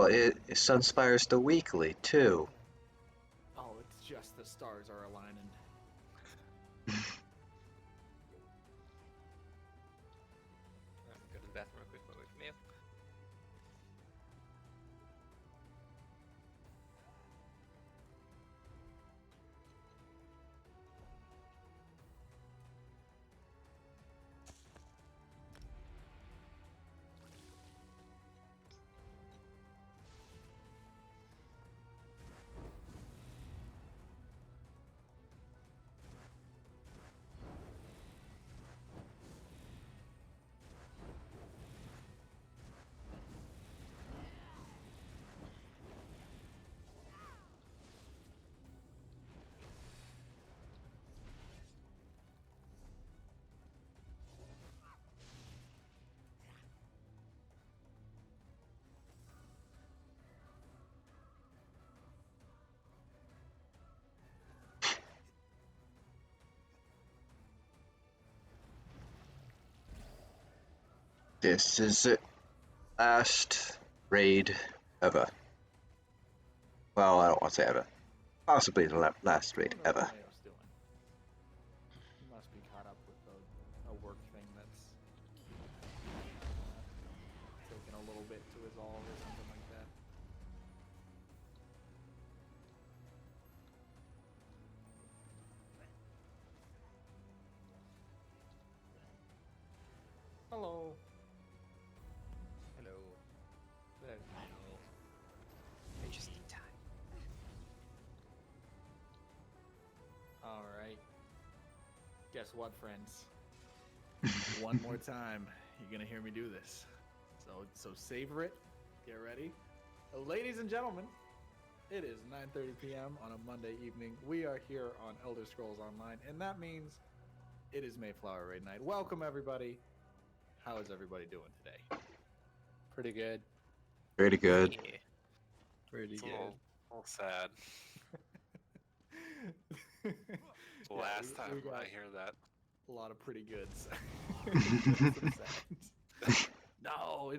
Well, it sunspires the weekly, too. Oh, it's just the stars are aligning. Go to the bathroom real quick, wait for me. This is the last raid ever. Well, I don't want to say ever. Possibly the last raid I wonder ever. what Mayo's doing. He must be caught up with a work thing that's taking a little bit to resolve or something like that. Hello. Hello. There. Hello. I just need time. All right. Guess what, friends? One more time, you're gonna hear me do this. So savor it. Get ready, ladies and gentlemen. It is 9:30 p.m. on a Monday evening. We are here on Elder Scrolls Online, and that means it is Mayflower Raid Night. Welcome, everybody. How is everybody doing today? Pretty good. Pretty good. Yeah. Pretty It's a good. little sad. Last we time got I hear that. a lot of pretty goods. No,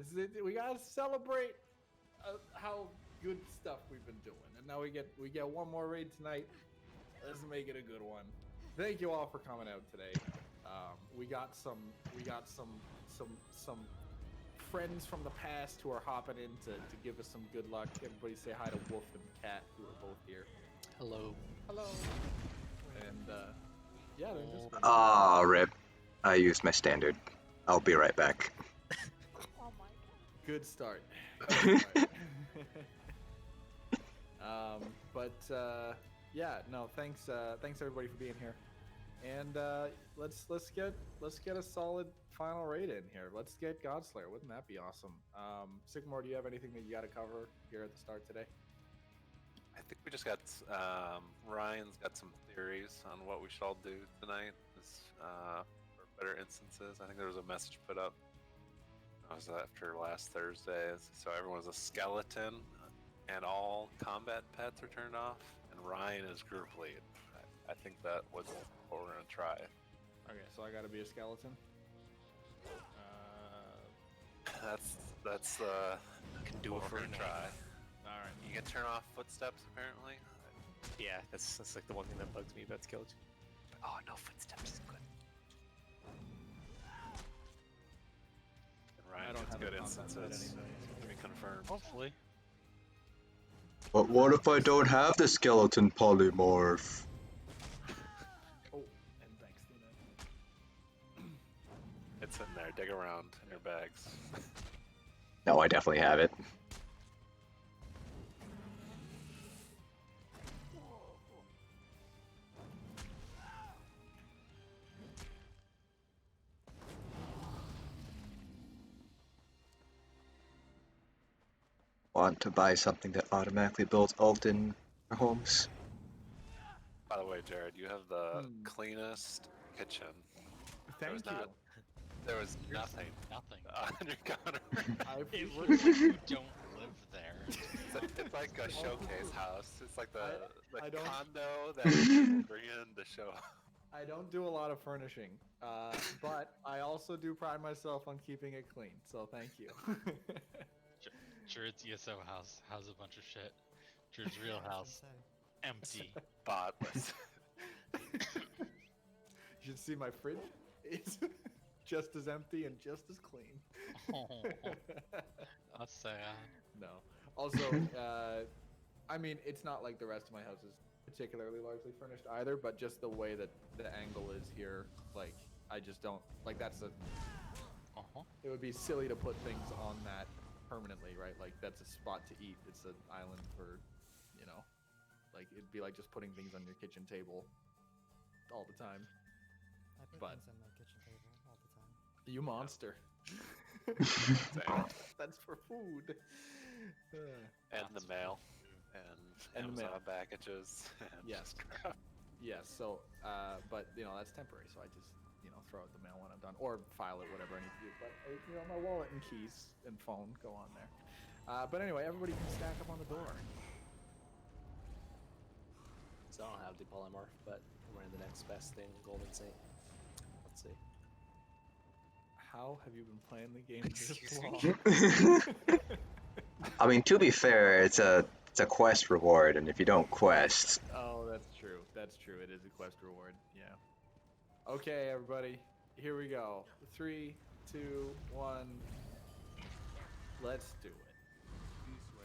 we gotta celebrate how good stuff we've been doing, and now we get one more raid tonight. Let's make it a good one. Thank you all for coming out today. We got some friends from the past who are hopping in to give us some good luck. Everybody say hi to Wolf and Cat, who are both here. Hello. Hello. And yeah, they're just. Ah, rip. I used my standard. I'll be right back. Oh my god. Good start. Good start. Yeah, no, thanks everybody for being here, and let's get a solid final raid in here. Let's get Godslayer. Wouldn't that be awesome? Sycamore, do you have anything that you got to cover here at the start today? I think we just got Ryan's got some theories on what we should all do tonight. For better instances. I think there was a message put up. It was after last Thursday. So everyone's a skeleton, and all combat pets are turned off. And Ryan is group lead. I think that was what we're gonna try. Okay, so I got to be a skeleton. That's Can do what it for we're a gonna name. try. All right. You can turn off footsteps apparently. Yeah, that's like the one thing that bugs me about skeleton. Oh, no footsteps is good. And Ryan I don't gets have good a combat pet instances. anyway. Can be confirmed. Hopefully. But what if I don't have the skeleton polymorph? Oh, and thanks, Tina. It's in there. Dig around in your bags. No, I definitely have it. Want to buy something that automatically builds ult in our homes? By the way, Jared, you have the Hmm. cleanest kitchen. Thank you. not- There was nothing Nothing. on your counter. I It appreciate looks like you don't live there. It's like a showcase house. It's like the I don't- condo that people bring in to show. I don't do a lot of furnishing, but I also do pride myself on keeping it clean. So thank you. Druid's ESO house has a bunch of shit. Druid's real house, empty. Spotless. You should see my fridge. It's just as empty and just as clean. Oh, that's sad. No. Also, I mean, it's not like the rest of my house is particularly largely furnished either, but just the way that the angle is here, like, I just don't, like, that's a, it would be silly to put things on that permanently, right? Like, that's a spot to eat. It's an island for, you know, like, it'd be like just putting things on your kitchen table all the time. I put But- things on my kitchen table all the time. You monster. That's for food. And the mail. And And the Amazon mail. packages. And Yes. crap. Yes, so, but, you know, that's temporary, so I just, you know, throw out the mail when I'm done, or file it, whatever I need to do. But, you know, my wallet and keys and phone go on there. But anyway, everybody can stack up on the door. So I don't have the polymorph, but we're in the next best thing, Golden Saint. Let's see. How have you been playing the game this Excuse long? I mean, to be fair, it's a quest reward, and if you don't quest, Oh, that's true. That's true. It is a quest reward. Yeah. Okay, everybody. Here we go. 3, 2, 1. Let's do it.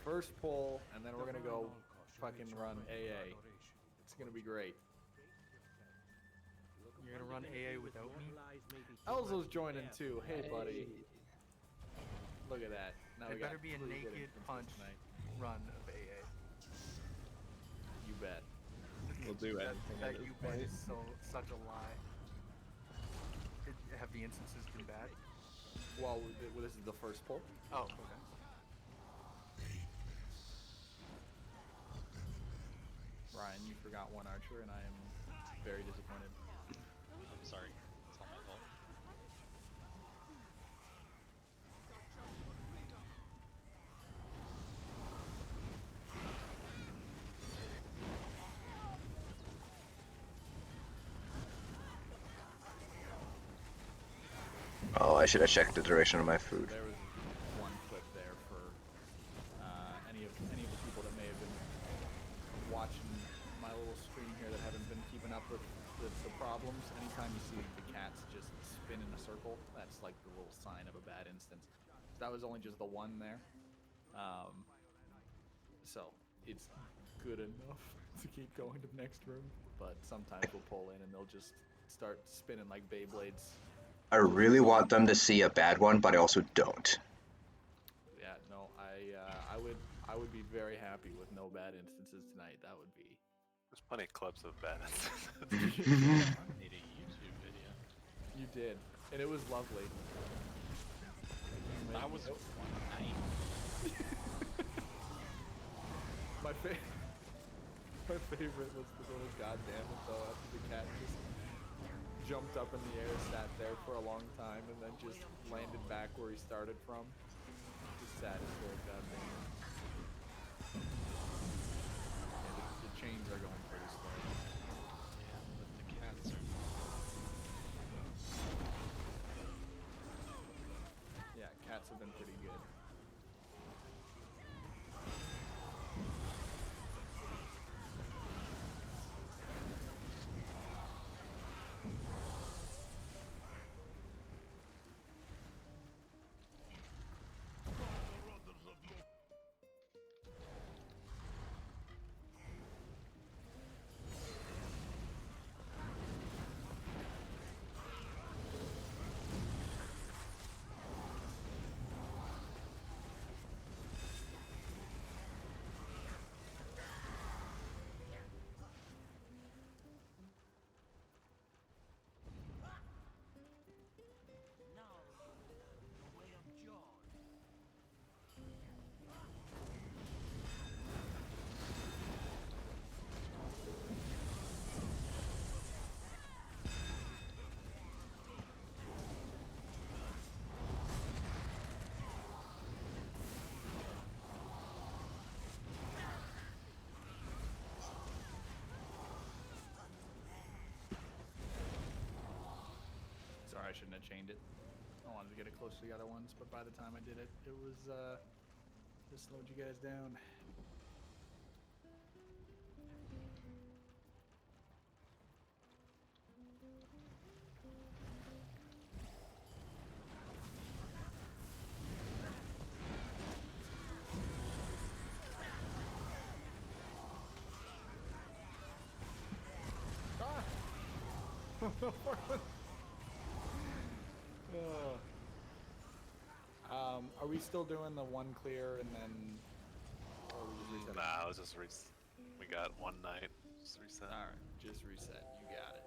First pull, and then we're gonna go fucking run AA. It's gonna be great. You're gonna run AA without me? Elzo's joining too. Hey, buddy. Look at that. Now It we got better be a 3 good naked instances punch tonight. run of AA. You bet. We'll do That, anything that at this you bet point. is such a lie. Have the instances been bad? Well, this is the first pull. Oh, okay. Ryan, you forgot one archer, and I am very disappointed. I'm sorry. It's all my fault. oh, I should have checked the duration of my food. There was one clip there for any of the people that may have been watching my little stream here that haven't been keeping up with the problems. Anytime you see the cats just spin in a circle, that's like the little sign of a bad instance. That was only just the one there. So it's good enough to keep going to the next room, but sometimes we'll pull in and they'll just start spinning like Beyblades. I really want them to see a bad one, but I also don't. Yeah, no, I would be very happy with no bad instances tonight. That would be. There's plenty of clips of bad. I made a YouTube video. You did, and it was lovely. That was one night. My favorite was the little goddamn it though. After the cat just jumped up in the air, sat there for a long time, and then just landed back where he started from. Just sat his little goddamn. Yeah, the chains are going pretty slow. Yeah, but the cats are. Yeah, cats have been pretty good. Sorry, I shouldn't have chained it. I wanted to get it close to the other ones, but by the time I did it, it was Just slowed you guys down. Are we still doing the one clear and then? Or are we just resetting? Nah, it was just we got one night. Just reset. All right, just reset. You got it.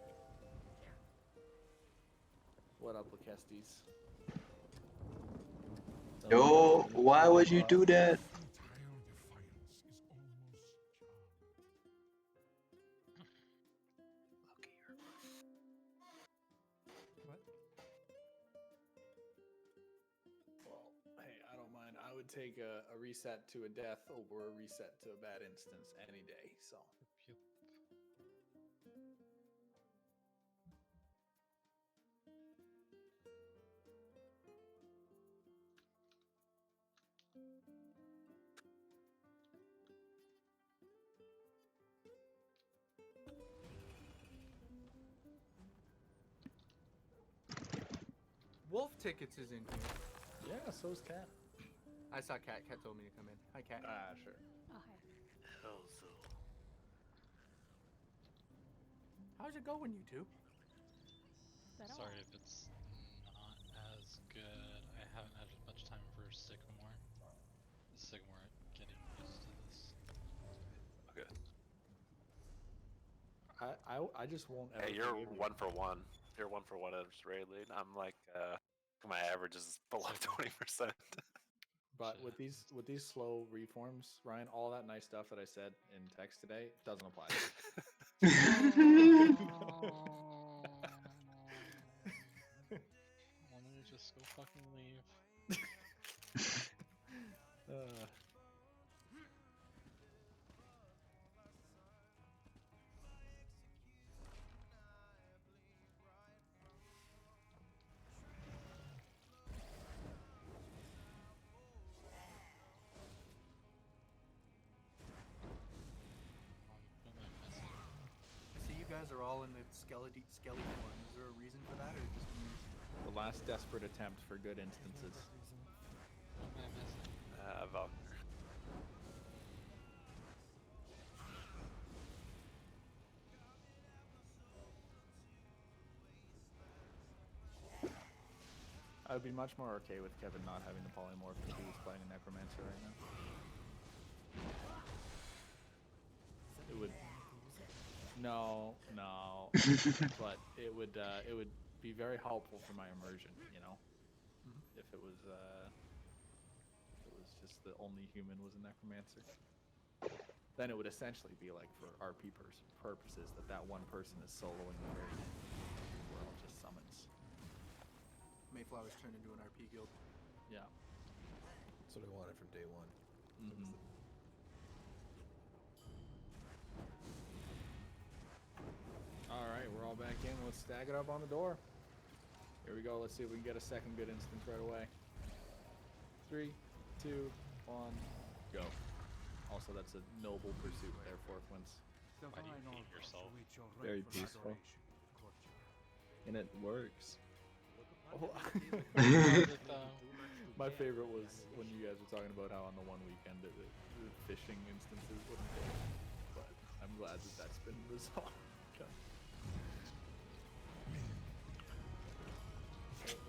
What up, Laquesties? Yo, why would you do that? What? Well, hey, I don't mind. I would take a reset to a death over a reset to a bad instance any day. So. Yup. Wolf Tickets is in here. Yeah, so is Cat. I saw Cat. Cat told me to come in. Hi, Cat. Sure. Oh, hi. How's it going, you two? Better Sorry if it's not as good. I haven't had as much time for Sycamore. Sycamore getting used to this. Okay. I just won't ever. Hey, you're forgive you. 1 for 1. You're 1 for 1 as raid lead. I'm like, my average is below 20%. But with these slow reforms, Ryan, all that nice stuff that I said in text today doesn't apply. Why don't you just go fucking leave? What am I missing? See, you guys are all in the skelly form. Is there a reason for that, or just me? The last desperate attempt for good instances. What am I missing? Valkyrie. I would be much more okay with Kevin not having the polymorph if he was playing a necromancer right now. It would. No, but it would be very helpful for my immersion. You know, if it was just the only human was a necromancer, then it would essentially be like for RP purposes that one person is soloing the raid. World just summons. Mayflower's turned into an RP guild. Yeah. That's what I wanted from day one. Mm-hmm. All right, we're all back in. Let's stack it up on the door. Here we go. Let's see if we can get a second good instance right away. 3, 2, 1, go. Also, that's a noble pursuit there, Fourthwinds. Why do you hate yourself? Very peaceful. And it works. Oh. My favorite was when you guys were talking about how on the one weekend the fishing instances wouldn't hit. But I'm glad that that's been resolved. Okay,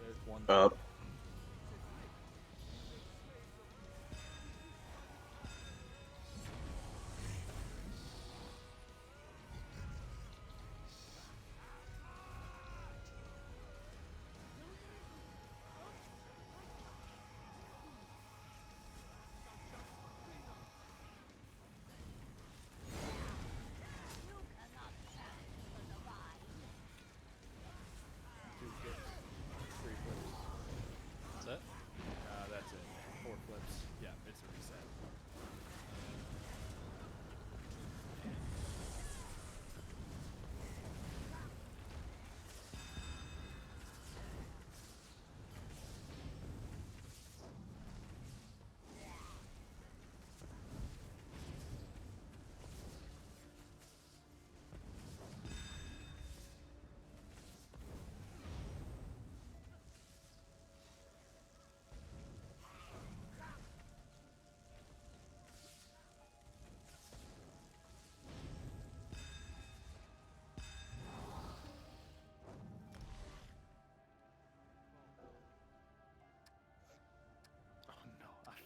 there's one. Up.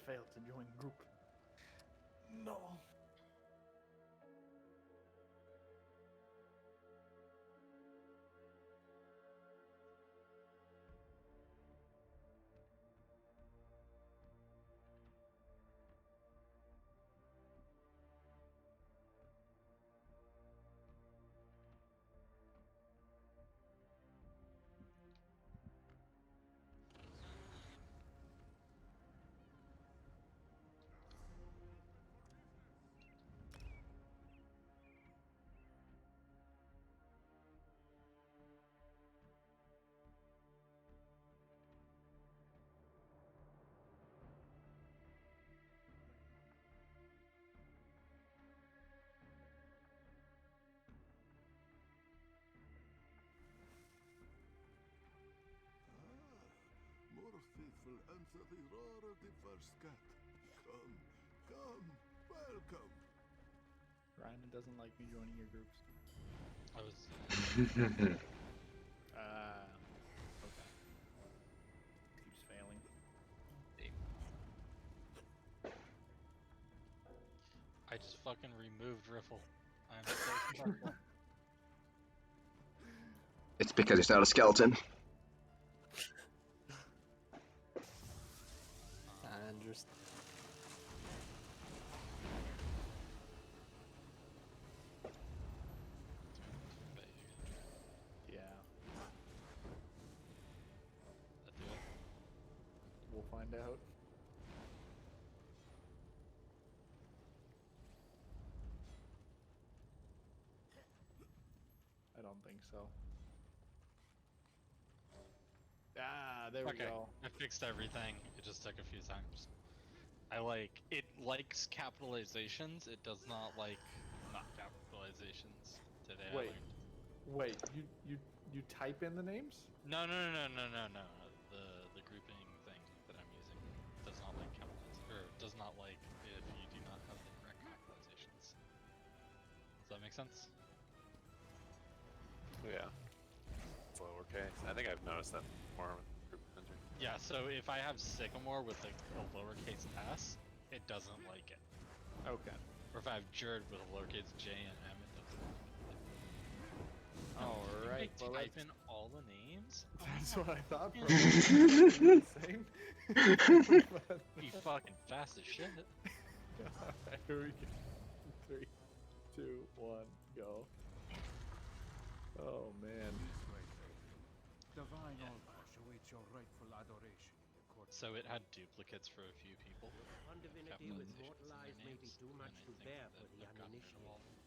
failed to join group. No. More faithful answer the roar of the first cat. Come, come, welcome. Ryan doesn't like me joining your groups. I was. Okay. Keeps failing. I just fucking removed Riffle. I'm so thankful. It's because he's not a skeleton. And just Yeah. That do it? We'll find out. I don't think so. Ah, there we Okay, go. I fixed everything. It just took a few times. It likes capitalizations. It does not like not capitalizations. Today I Wait. learned. Wait, you type in the names? No. The grouping thing that I'm using does not like does not like if you do not have the correct capitalizations. Does that make sense? Yeah. It's lowercase. I think I've noticed that more with group manager. Yeah. So if I have Sycamore with a lowercase s, it doesn't like it. Okay. Or if I have Jared with a lowercase j and m, it doesn't like it. Alright, Can well I type that's, in all the names? that's what I thought for a moment. Insane. But- Be fucking fast as shit. Alright, here we go. 3, 2, 1, go. Oh man. Divine Yeah. Allvash awaits your rightful adoration in the court. So it had duplicates for a few people. One divinity with Capitalizations in mortal their eyes may be names, too and much I to think bear that for the I've gotten rid of all of uninitiated. them.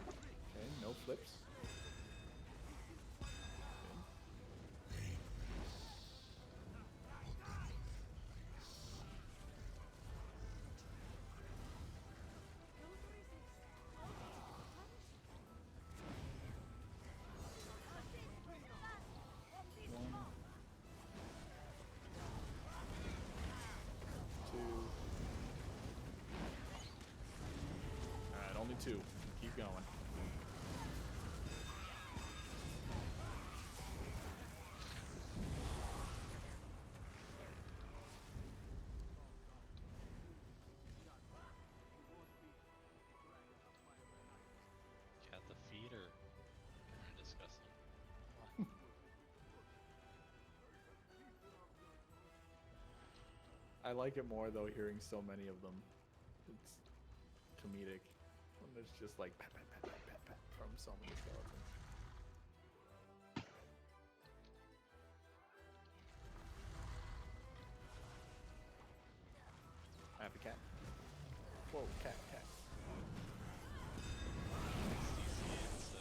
Okay, no flips. One, two. Alright, only 2. Keep going. Yeah, the feet are kind of disgusting. I like it more though hearing so many of them. It's comedic when there's just like pat pat pat pat pat pat from so many skeletons. I have a cat. Whoa, cat, cat. So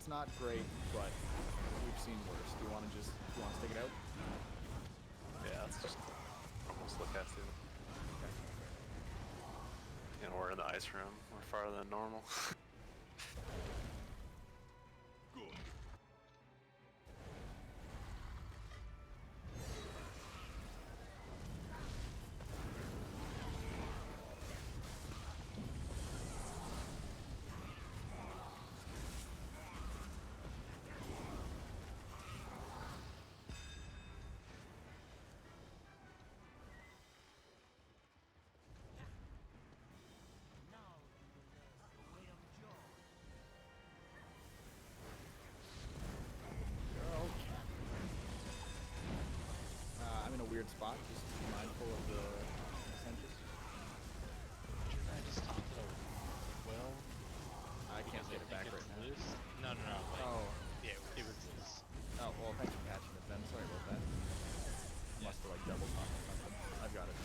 It's not great, but we've seen worse. Do you want to stick it out? Yeah, it's just almost look at it. You know, we're in the ice room. We're farther than normal. I'm in a weird spot. Just be mindful of the sentries. Should I just top it over? Well, I can't get it back right now. loose. No. Like, Oh. yeah, it was loose. Oh, well, thanks for catching it then. Sorry about that. I must have, like, double topped or something. I've got it.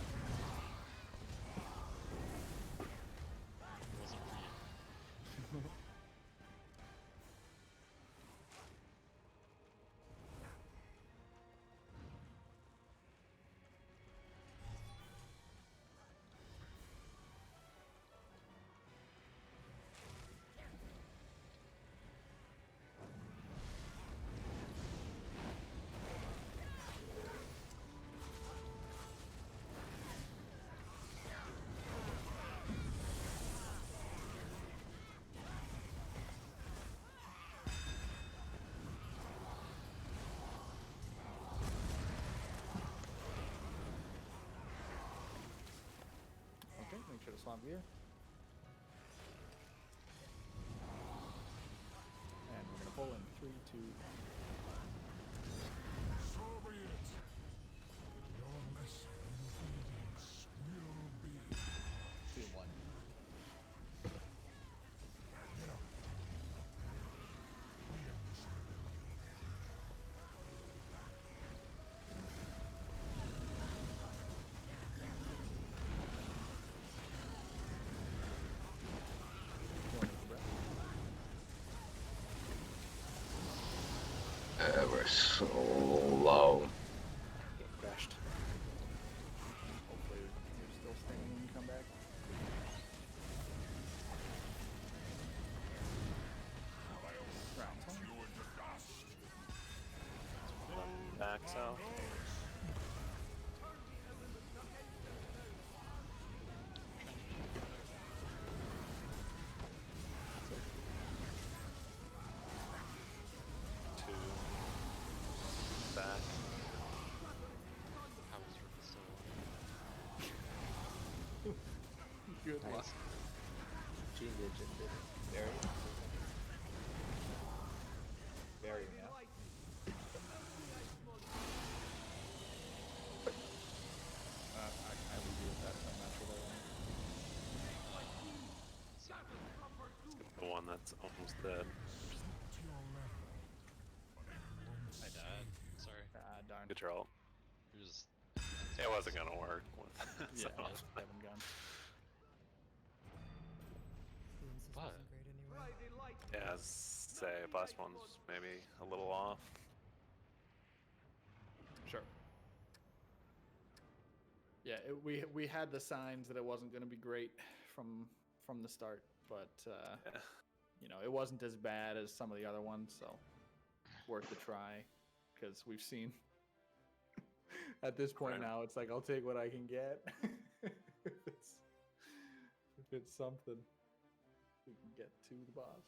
It wasn't for you. Okay, make sure to swap gear. And we're going to pull in 3, 2, So be it. Your lesson in obedience will be. 2, 1. We're so low. Get crashed. Hopefully you're still staying when you come back. Round 10. Back south. Back. How was your still? Good luck. Very now. I would do with that, so I'm not sure that one. The one that's almost dead. I died. Sorry. Darn. Good troll. It was. It wasn't gonna work with Yeah, so. Kevin gun. Fluency What? wasn't great anyway. Yeah, I'd say last one's maybe a little off. Sure. Yeah, we had the signs that it wasn't going to be great from the start, but Yeah. you know, it wasn't as bad as some of the other ones, so worth the try. Because we've seen at this point Right. now, it's like I'll take what I can get. if it's something, we can get to the boss.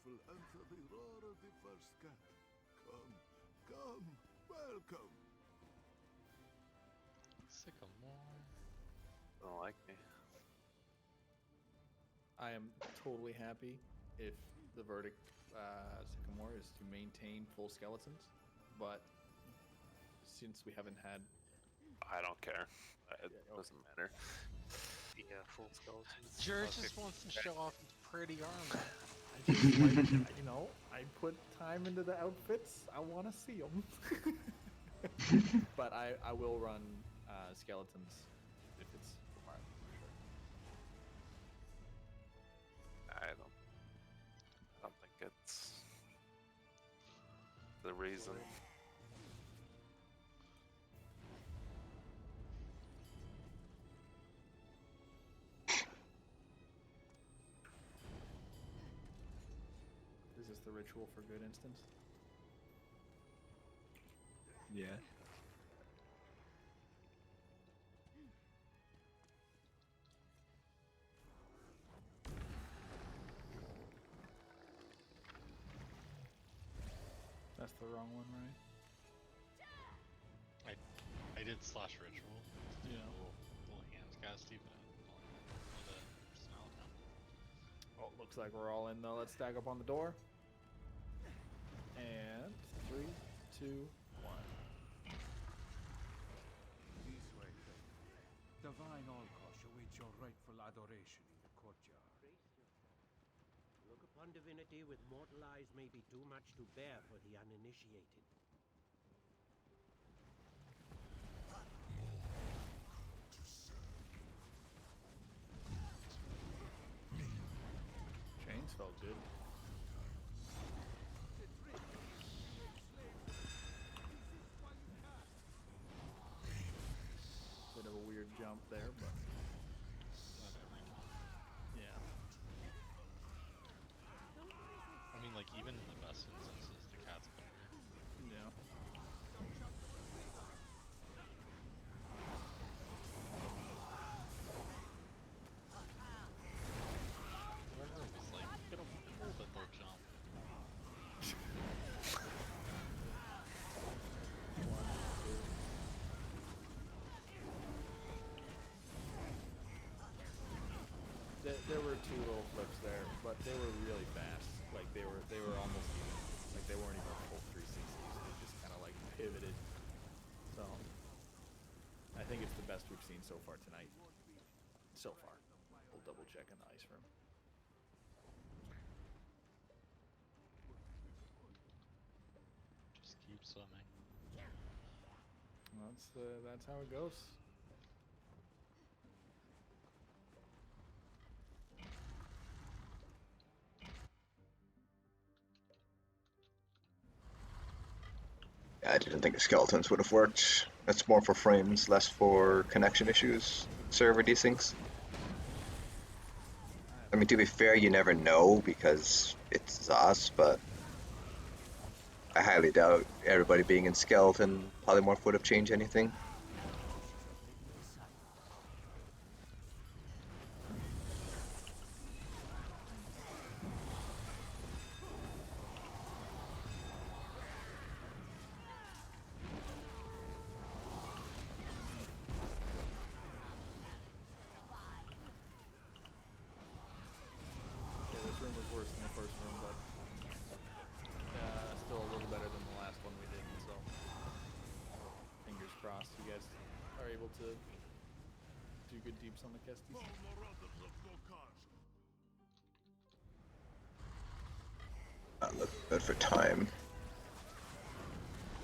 peaceful answer the roar of the first cat. Come, come, welcome. Sycamore. Don't like me. I am totally happy if the verdict, Sycamore, is to maintain full skeletons, but since we haven't had... I don't care. It Yeah, doesn't matter. Yeah, full skeletons. Jared Okay. just wants to show off his pretty armor. I just like, you know, I put time into the outfits. I want to see them. But I will run skeletons if it's required, for sure. I don't think it's the reason. Is this the ritual for good instance? Yeah. That's the wrong one, right? I did slash ritual. Yeah. Little hands casty, but with a personnel account. Oh, looks like we're all in though. Let's stack up on the door. And 3, 2, 1. This way, then. Divine Olkosh awaits your rightful adoration in the courtyard. Look upon divinity with mortal eyes may be too much to bear for the uninitiated. Chains felt good. Bit of a weird jump there, but yeah. I mean, like, even in the best instances, the cat's better. Yeah. Whoever was like, get a little bit more jump. There were 2 little flips there, but they were really fast. Like they were almost even. Like they weren't even full 360s. They just kind of like pivoted. So I think it's the best we've seen so far tonight. So far, we'll double check in the ice room. Just keep swimming. That's how it goes. I didn't think the skeletons would have worked. It's more for frames, less for connection issues, server desyncs. I mean, to be fair, you never know because it's Zos, but I highly doubt everybody being in skeleton polymorph would have changed anything. Yeah, this room was worse than the first room, but still a little better than the last one we did. So fingers crossed, you guys are able to do good deeps on the Kesties. That looked good for time.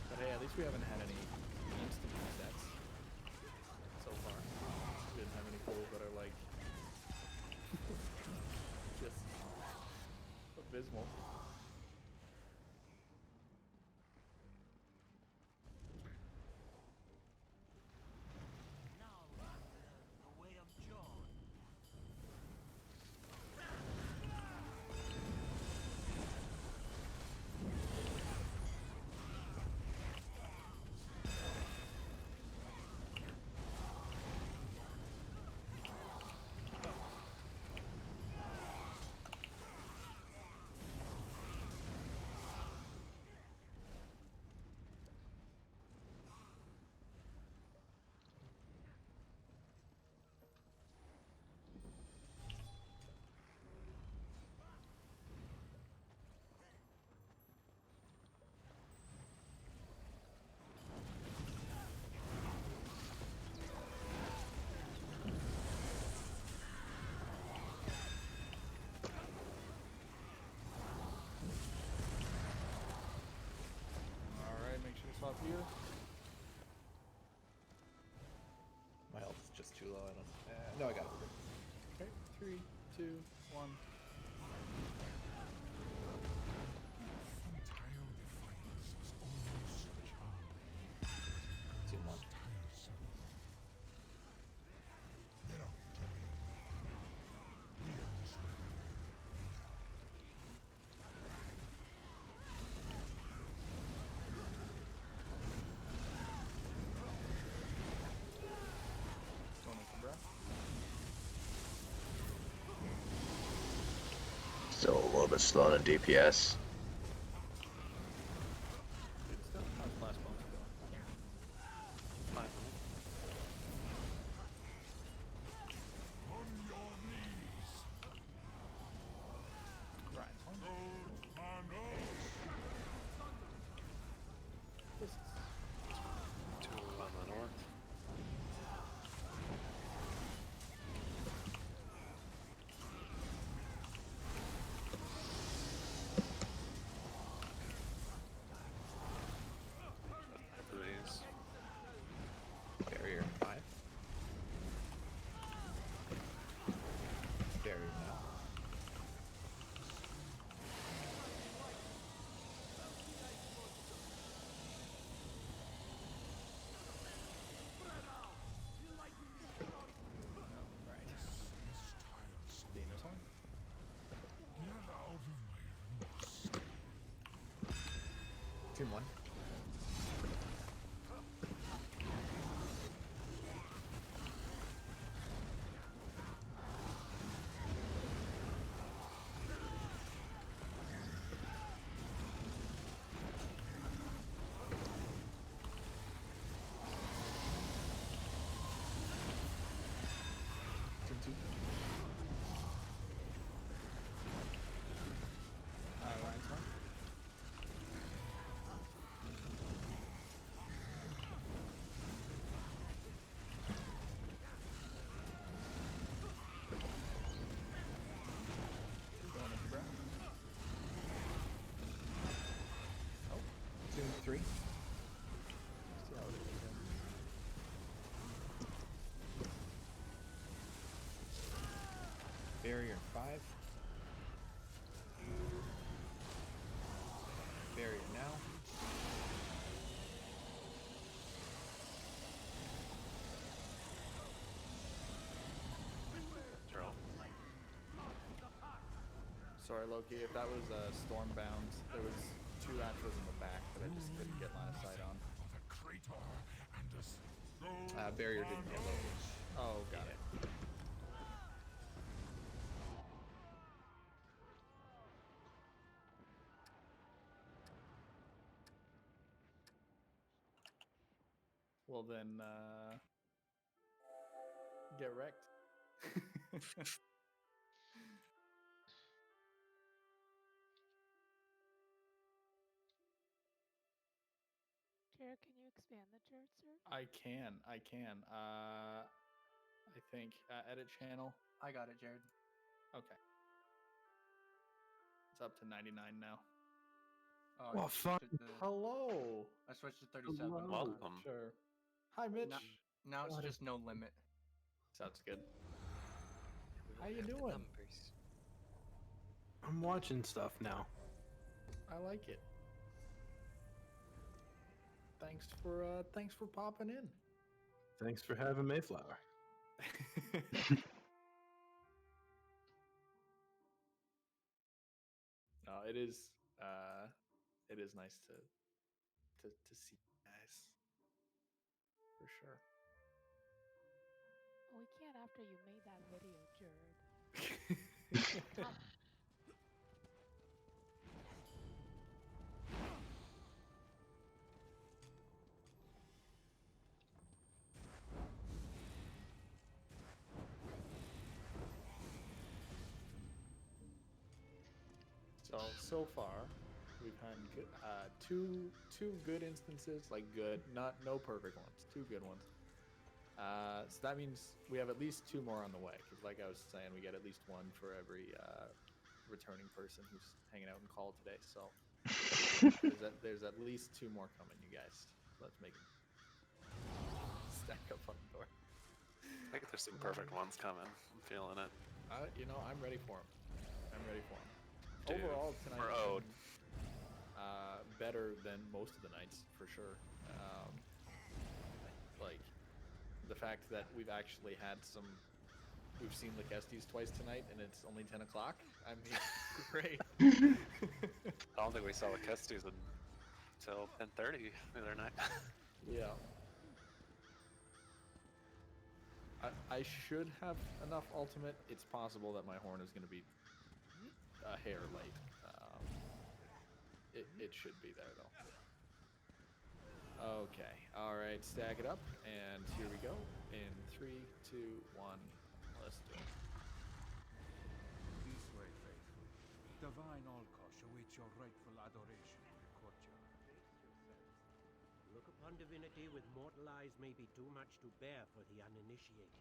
But hey, at least we haven't had any instant resets so far. We didn't have any pools that are like just abysmal. here. My health is just too low. I don't. No, I got it. Okay, 3, 2, 1. Team 1. Going with the breath. Still a little bit slow on DPS. Good stuff. How's the last bonus going? Fine. Right. This is 2 on the north. Booties. Barrier 5. Barrier now. right. Dana's on. Team 1. Team 2. Ryan's on. Going with the breath. Team 3. See how it is again. Barrier 5. Barrier now. Drill. Sorry, Loki, if that was Stormbound, there was 2 Atros in the back that I just couldn't get line of sight on. Barrier didn't hit Loki. Oh, got it. Well then, get wrecked. Jared, can you expand the Jared search? I can. I think edit channel. I got it, Jared. Okay. It's up to 99 now. Oh, Well, I switched it to, Hello. I switched to 37. Welcome. Sure. Hi, Mitch. Now it's just no limit. Sounds good. We How don't you have the doing? numbers. I'm watching stuff now. I like it. Thanks for popping in. Thanks for having Mayflower. No, it is nice to see you guys. For sure. We can't after you made that video, Jared. So far, we've had two good instances, like good, no perfect ones, 2 good ones. So that means we have at least 2 more on the way. Because, like I was saying, we get at least 1 for every returning person who's hanging out in call today. So there's at least 2 more coming, you guys. Let's make him stack up on the door. I think there's some perfect ones coming. I'm feeling it. You know, I'm ready for him. I'm ready for him. Dude, Overall, tonight we're has owed. been, better than most of the nights, for sure. Like, the fact that we've actually had some... We've seen the Kesties twice tonight, and it's only 10 o'clock. I mean, great. I don't think we saw the Kestis until 10:30 the other night. Yeah. I should have enough ultimate. It's possible that my horn is going to be a hair late. It should be there, though. Okay. All right. Stack it up. And here we go. In 3, 2, 1. Let's do it. This way, faithful. Divine Olkosh awaits your rightful adoration in the courtyard. Look upon divinity with mortal eyes may be too much to bear for the uninitiated.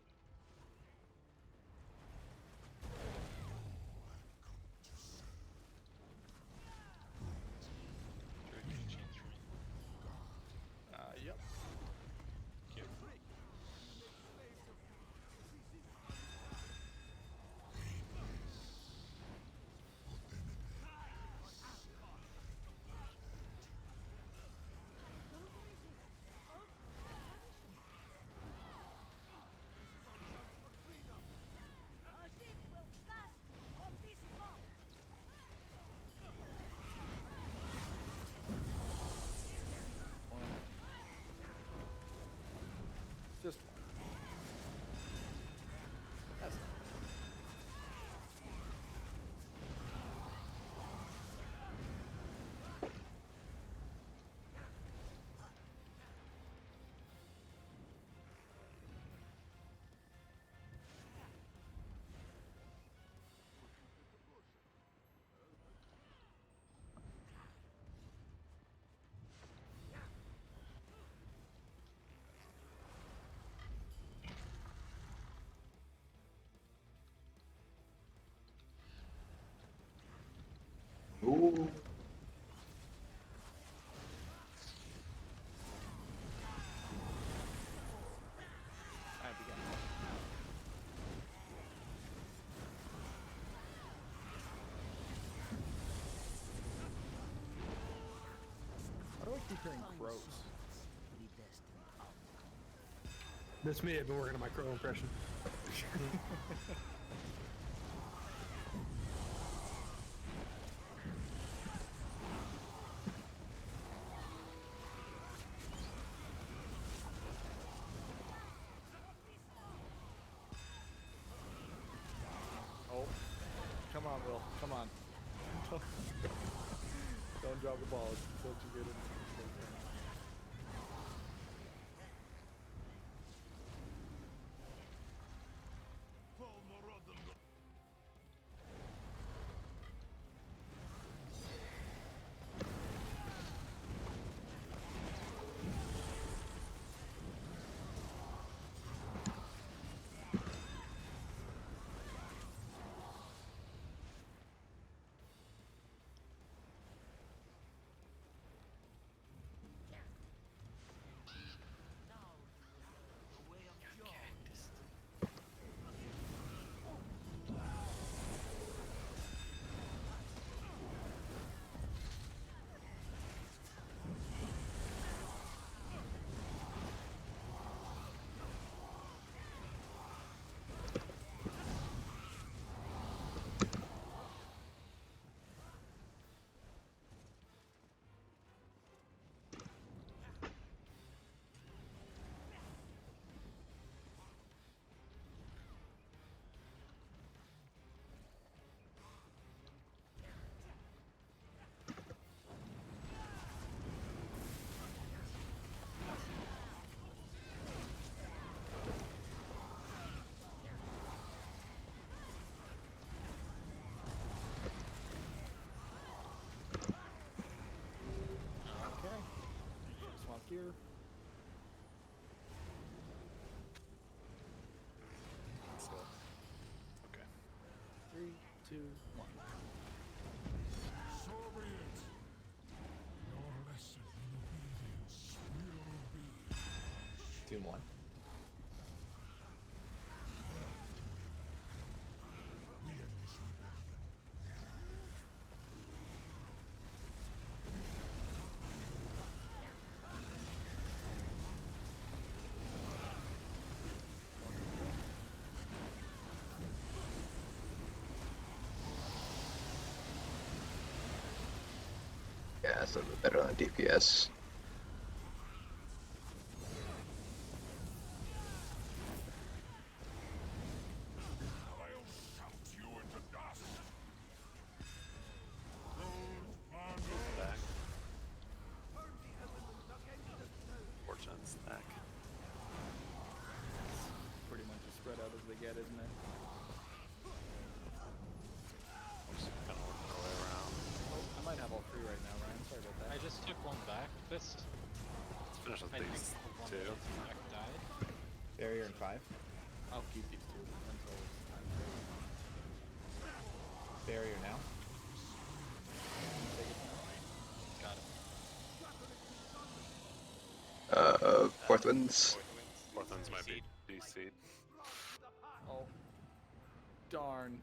Yep. Just one. That's not Ooh. I began. How do I keep hearing crows? That's me. I've been working on my crow impression. Oh, come on, Will. Come on. Don't drop the ball. Don't you get it? Gear. So, okay. 3, 2, 1. So be it. Your lesson in obedience will Tomb 1. Yeah, it's a little bit better on DPS. Back. Fortune stack. Pretty much as spread out as they get, isn't it? Just kind of working our way around. Oh, I might have all three right now, Ryan. Sorry about that. I just took one back. Fist. Let's finish with I think these the one two. that attack died. Barrier in 5. I'll keep these two until it's time to Barrier now. take it now. Got it. Fourth Winds. Fourth ones might be DC'd. Oh, darn.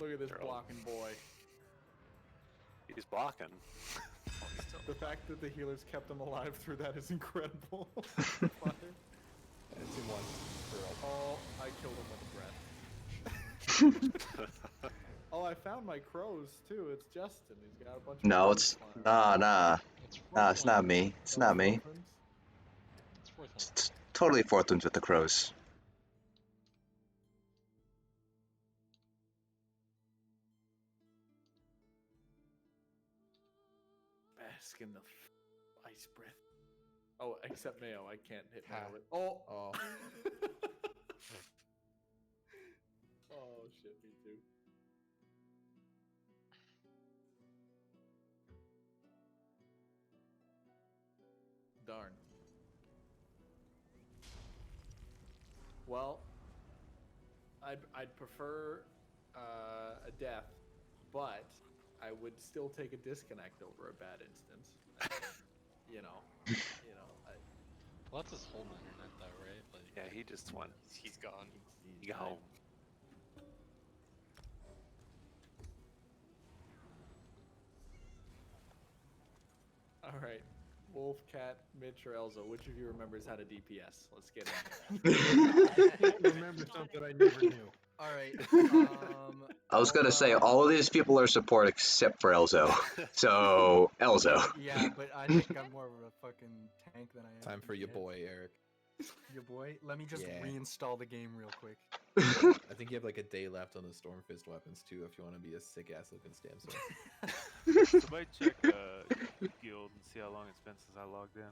Look at this They're all- blocking boy. He's blocking. The fact that the healers kept him alive through that is incredible. And Tomb 1. Oh, I killed him with a breath. Oh, I found my crows too. It's Justin. He's got a bunch of No, crows it's flying. nah. It's Nah, it's not me. It's not me. It's fourth one. It's totally Fourth Winds with the crows. Bask in the ice breath. Oh, except Mayo. I can't hit Mayo Ha. with. Oh. Oh. Oh shit, me too. Darn. Well, I'd prefer a death, but I would still take a disconnect over a bad instance. you know. Well, that's his whole internet, though, right? Like, Yeah, he just went. he's gone. He got home. All right. Wolf, Cat, Mitch, or Elzo, which of you remembers how to DPS? Let's get in I remember something I never knew. All right. I was gonna say all of these people are support except for Elzo. So Elzo. Yeah, but I think I'm more of a fucking tank than I am. Time for your boy, Eric. Your boy. Let me just Yeah. reinstall the game real quick. I think you have like a day left on the Stormfist weapons too if you want to be a sick ass looking Stamso. Somebody check guild and see how long it's been since I logged in.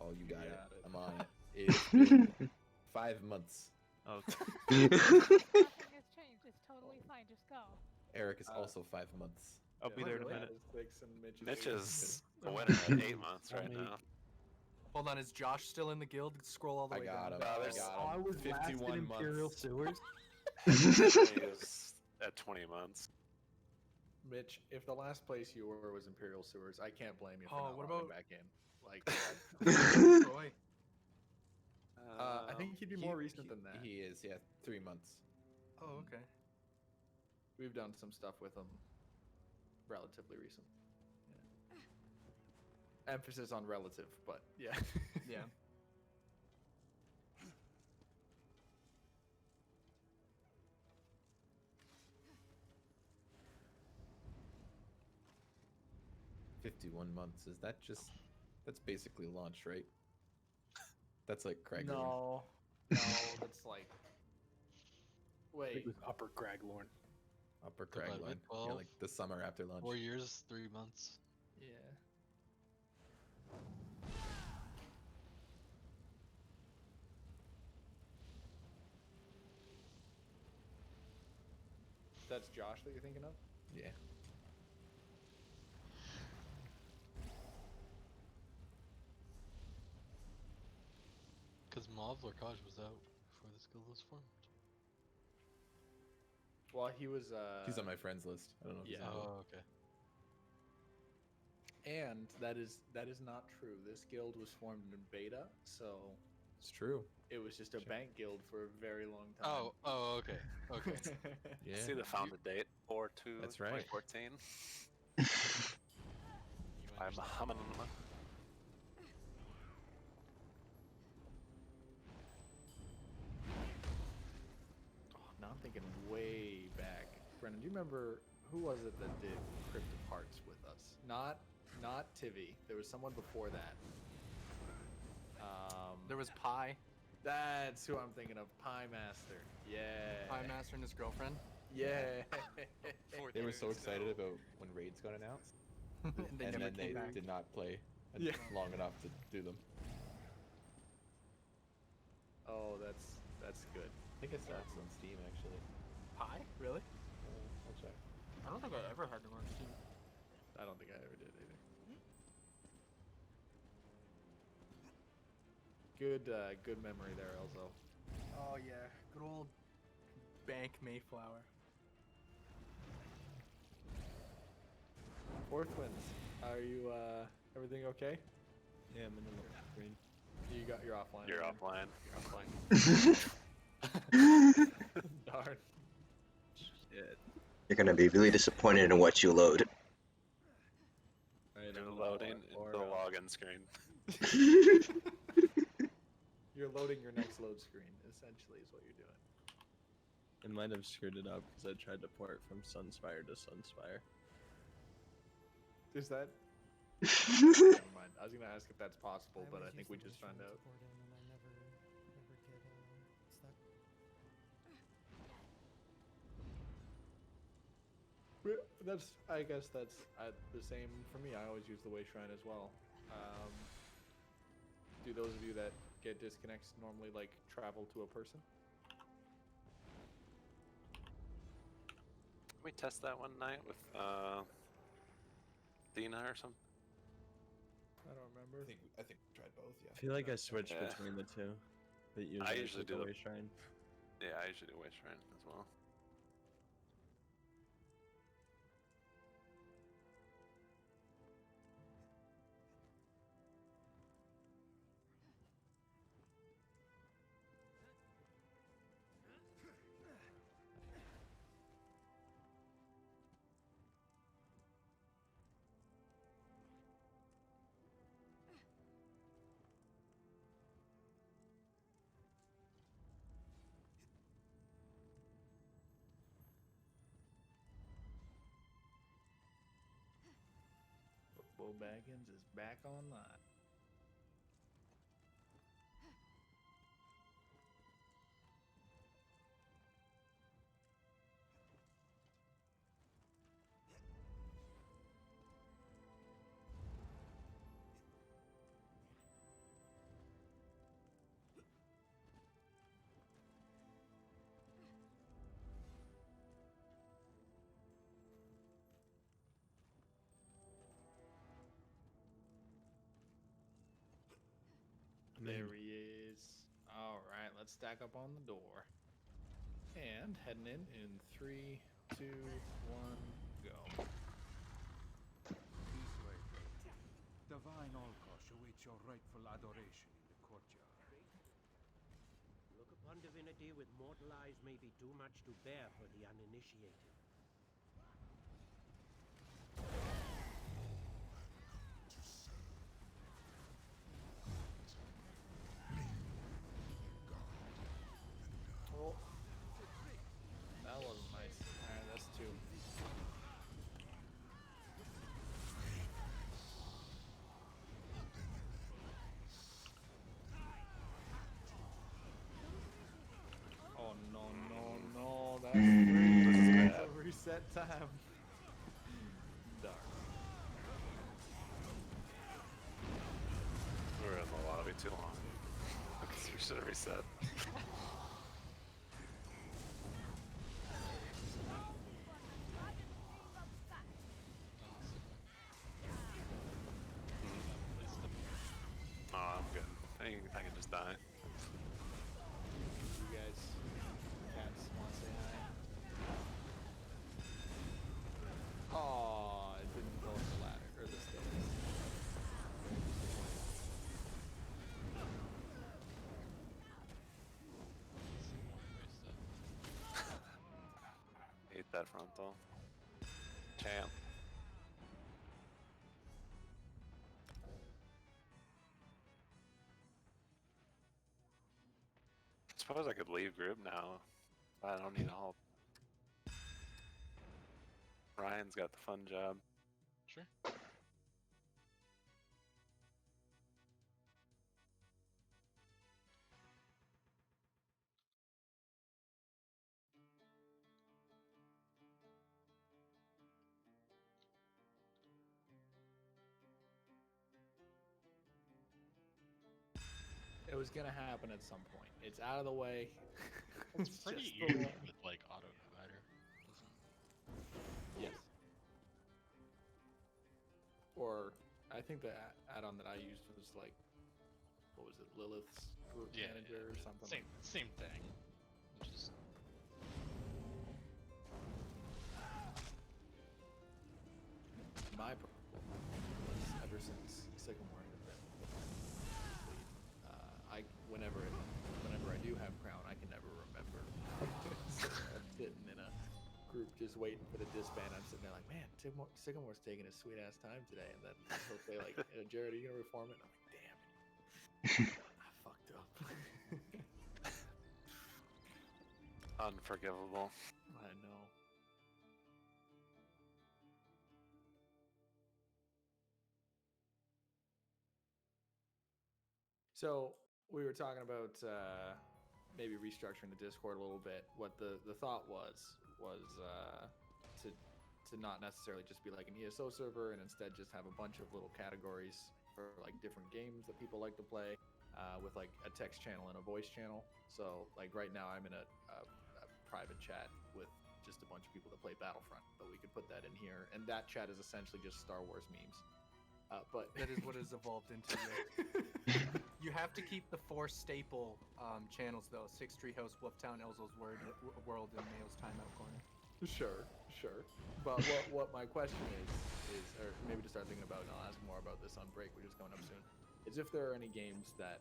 Oh, you got it. Got it. I'm on it. It's been 5 months. Okay. Nothing has changed. It's totally fine. Just go. Eric is also 5 months. I'll be there in a minute. Mitch is a winner at 8 months right now. Hold on, is Josh still in the guild? Scroll all the I way got down. him. No, I there's- got Oh, I him. was last in 51 Imperial months. Sewers. He is at 20 months. Mitch, if the last place you were was Imperial Sewers, I can't blame you for Oh, not what logging about- back in. Like, Troy. I think he'd be more recent than that. He is, yeah, 3 months. Oh, okay. We've done some stuff with him relatively recent. Yeah. Emphasis on relative, but yeah. Yeah. $51 months. Is that just? That's basically launch, right? That's like Craig. No, that's like. Wait. It was Upper Craglorn. Upper Divided by Cragline. Yeah, 12. like the summer after launch. 4 years, 3 months. Yeah. That's Josh that you're thinking of? Yeah. Because Mauve Lorcage was out before this guild was formed. Well, he was. He's on my friends list. I don't know. If he's yeah. on it. Oh, okay. And that is not true. This guild was formed in beta, so It's true. It was just a bank guild for a very long time. Okay. Yeah. See the founded date, 4/2, That's right. 2014. You I'm understand. humming. Oh, now I'm thinking way back. Brennan, do you remember who was it that did Crypt of Hearts with us? Not Tivy. There was someone before that. There was Pie. That's who I'm thinking of. Pie Master. Yeah. Pie Master and his girlfriend. Yeah. They were so excited about when raids got announced, They and never then came they back. did not play Yeah. long enough to do them. Oh, that's good. I think I saw it on Steam actually. Pie? Really? I'll check. I don't think I ever had them on Steam. I don't think I ever did either. Good memory there, Elzo. Oh yeah, good old Bank Mayflower. Fourth Winds, are you everything okay? Yeah, I'm in the lower screen. You're offline. You're again. offline. Darn. Shit. You're gonna be really disappointed in what you load. Alright, You're I'm loading or, into the login screen. You're loading your next load screen, essentially, is what you're doing. I might have screwed it up because I tried to port from Sunspire to Sunspire. Is that? Never mind. I was gonna ask if that's possible, but I think we just found out. I guess that's the same for me. I always use the way shrine as well. Do those of you that get disconnects normally like travel to a person? Can we test that one night with Dina or something? I don't remember. I think we tried both. Yeah. I feel like I switched Yeah. between the two. But I usually it's do the the- way shrine. Yeah, I usually do Wish Shrine as well. Bo Baggins is back online. There he is. All right, let's stack up on the door. And heading in 3, 2, 1, go. This way, faithful. Divine Olkosh awaits your rightful adoration in the courtyard. Look upon divinity with mortal eyes may be too much to bear for the uninitiated. Oh, that wasn't nice. All right, that's 2. Oh no! That's 3. That's a reset time. Darn. We were in the lobby too long. Because we should have reset. Oh, I'm good. I can just die. You guys, cats, want to say hi? Oh, it didn't go up the ladder or the stairs. that frontal. Champ. Suppose I could leave group now. I don't need help. Ryan's got the fun job. Sure. It was gonna happen at some point. It's out of the way. It's pretty easy with like auto divider. Yes. Or I think the add-on that I used was like, what was it, Lilith's group manager or something? Same thing. Just my problem was ever since Sycamore had been whenever I do have Crown, I can never remember. So I'm sitting in a group just waiting for the disband. I'm sitting there like, man, Sycamore's taking his sweet ass time today, and then he'll say like, Jared, are you gonna reform it? And I'm like, damn it, I fucked up. Unforgivable. I know. So we were talking about maybe restructuring the Discord a little bit. What the thought was to not necessarily just be like an ESO server, and instead just have a bunch of little categories for like different games that people like to play, with like a text channel and a voice channel. So like right now I'm in a private chat with just a bunch of people that play Battlefront, but we could put that in here, and that chat is essentially just Star Wars memes. But that is what it's evolved into. You have to keep the 4 staple channels though: Six Treehouse, Wolftown, Elzo's World, and Mayo's Timeout Corner. Sure. But what my question is, or maybe to start thinking about, and I'll ask more about this on break, which is coming up soon, is if there are any games that,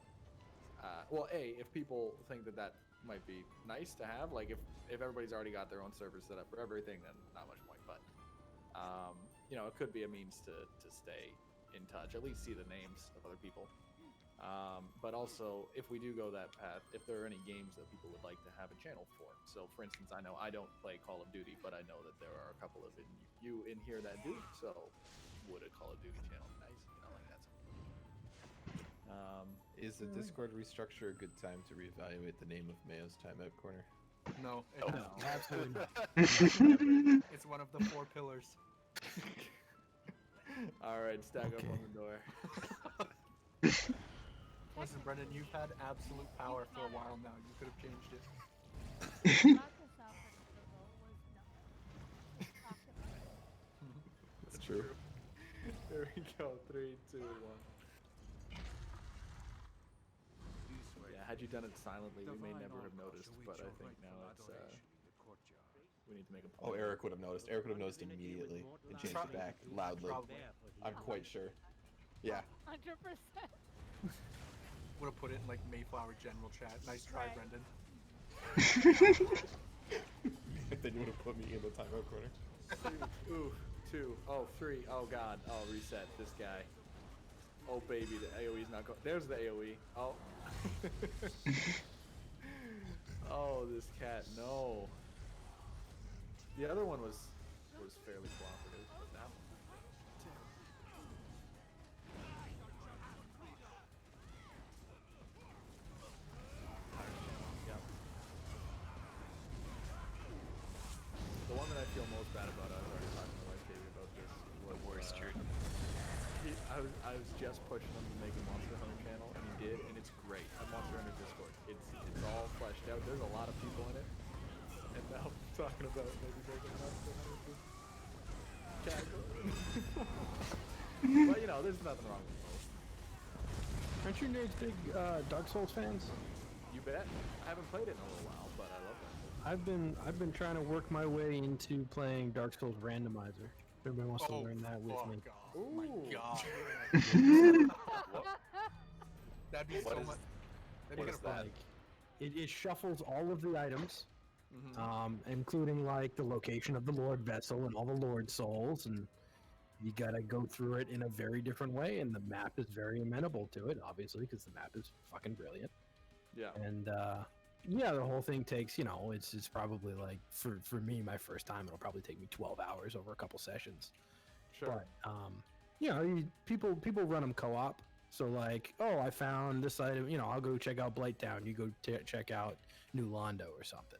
if people think that might be nice to have, like if everybody's already got their own servers set up for everything, then not much point. But it could be a means to stay in touch, at least see the names of other people. But also, if we do go that path, if there are any games that people would like to have a channel for. So, for instance, I know I don't play Call of Duty, but I know that there are a couple of you in here that do. So, would a Call of Duty channel be nice? Like that's. Is the Discord restructure a good time to reevaluate the name of Mayo's Timeout Corner? No, absolutely not. It's one of the 4 pillars. All right, stack up on the door. Listen, Brendan, you've had absolute power for a while now. You could have changed it. That's true. There we go. 3, 2, 1. Yeah, had you done it silently, we may never have noticed. But I think now it's we need to make a point. Oh, Eric would have noticed. Eric would have noticed immediately and changed it back loudly. I'm quite sure. Yeah. 100%. Would have put it in like Mayflower general chat. Nice try, Brendan. Then you would have put me in the timeout corner. 2, 3. Oh god. Oh, reset this guy. Oh baby, the AoE's not going. There's the AoE. Oh. Oh, this cat. No. The other one was fairly cooperative, but that one. Yep. The one that I feel most bad about, I was already talking to my wife Katie about this, was I was just pushing him to make a Monster Hunter channel, and he did, and it's great. A Monster Hunter Discord. It's all fleshed out. There's a lot of people in it. And now I'm talking about maybe making a Monster Hunter category. But there's nothing wrong with both. Aren't you nerds big Dark Souls fans? You bet. I haven't played it in a little while, but I love that. I've been trying to work my way into playing Dark Souls Randomizer. If everybody wants to learn that with me. Oh my god. That'd be so much. What is that? It shuffles all of the items including like the location of the Lord vessel and all the Lord souls, and you gotta go through it in a very different way, and the map is very amenable to it, obviously, because the map is fucking brilliant. Yeah. And yeah, the whole thing takes, it's probably like for me, my first time, it'll probably take me 12 hours over a couple sessions. Sure. But people run them co-op. So like, oh, I found this item. I'll go check out Blighttown. You go check out New Londo or something.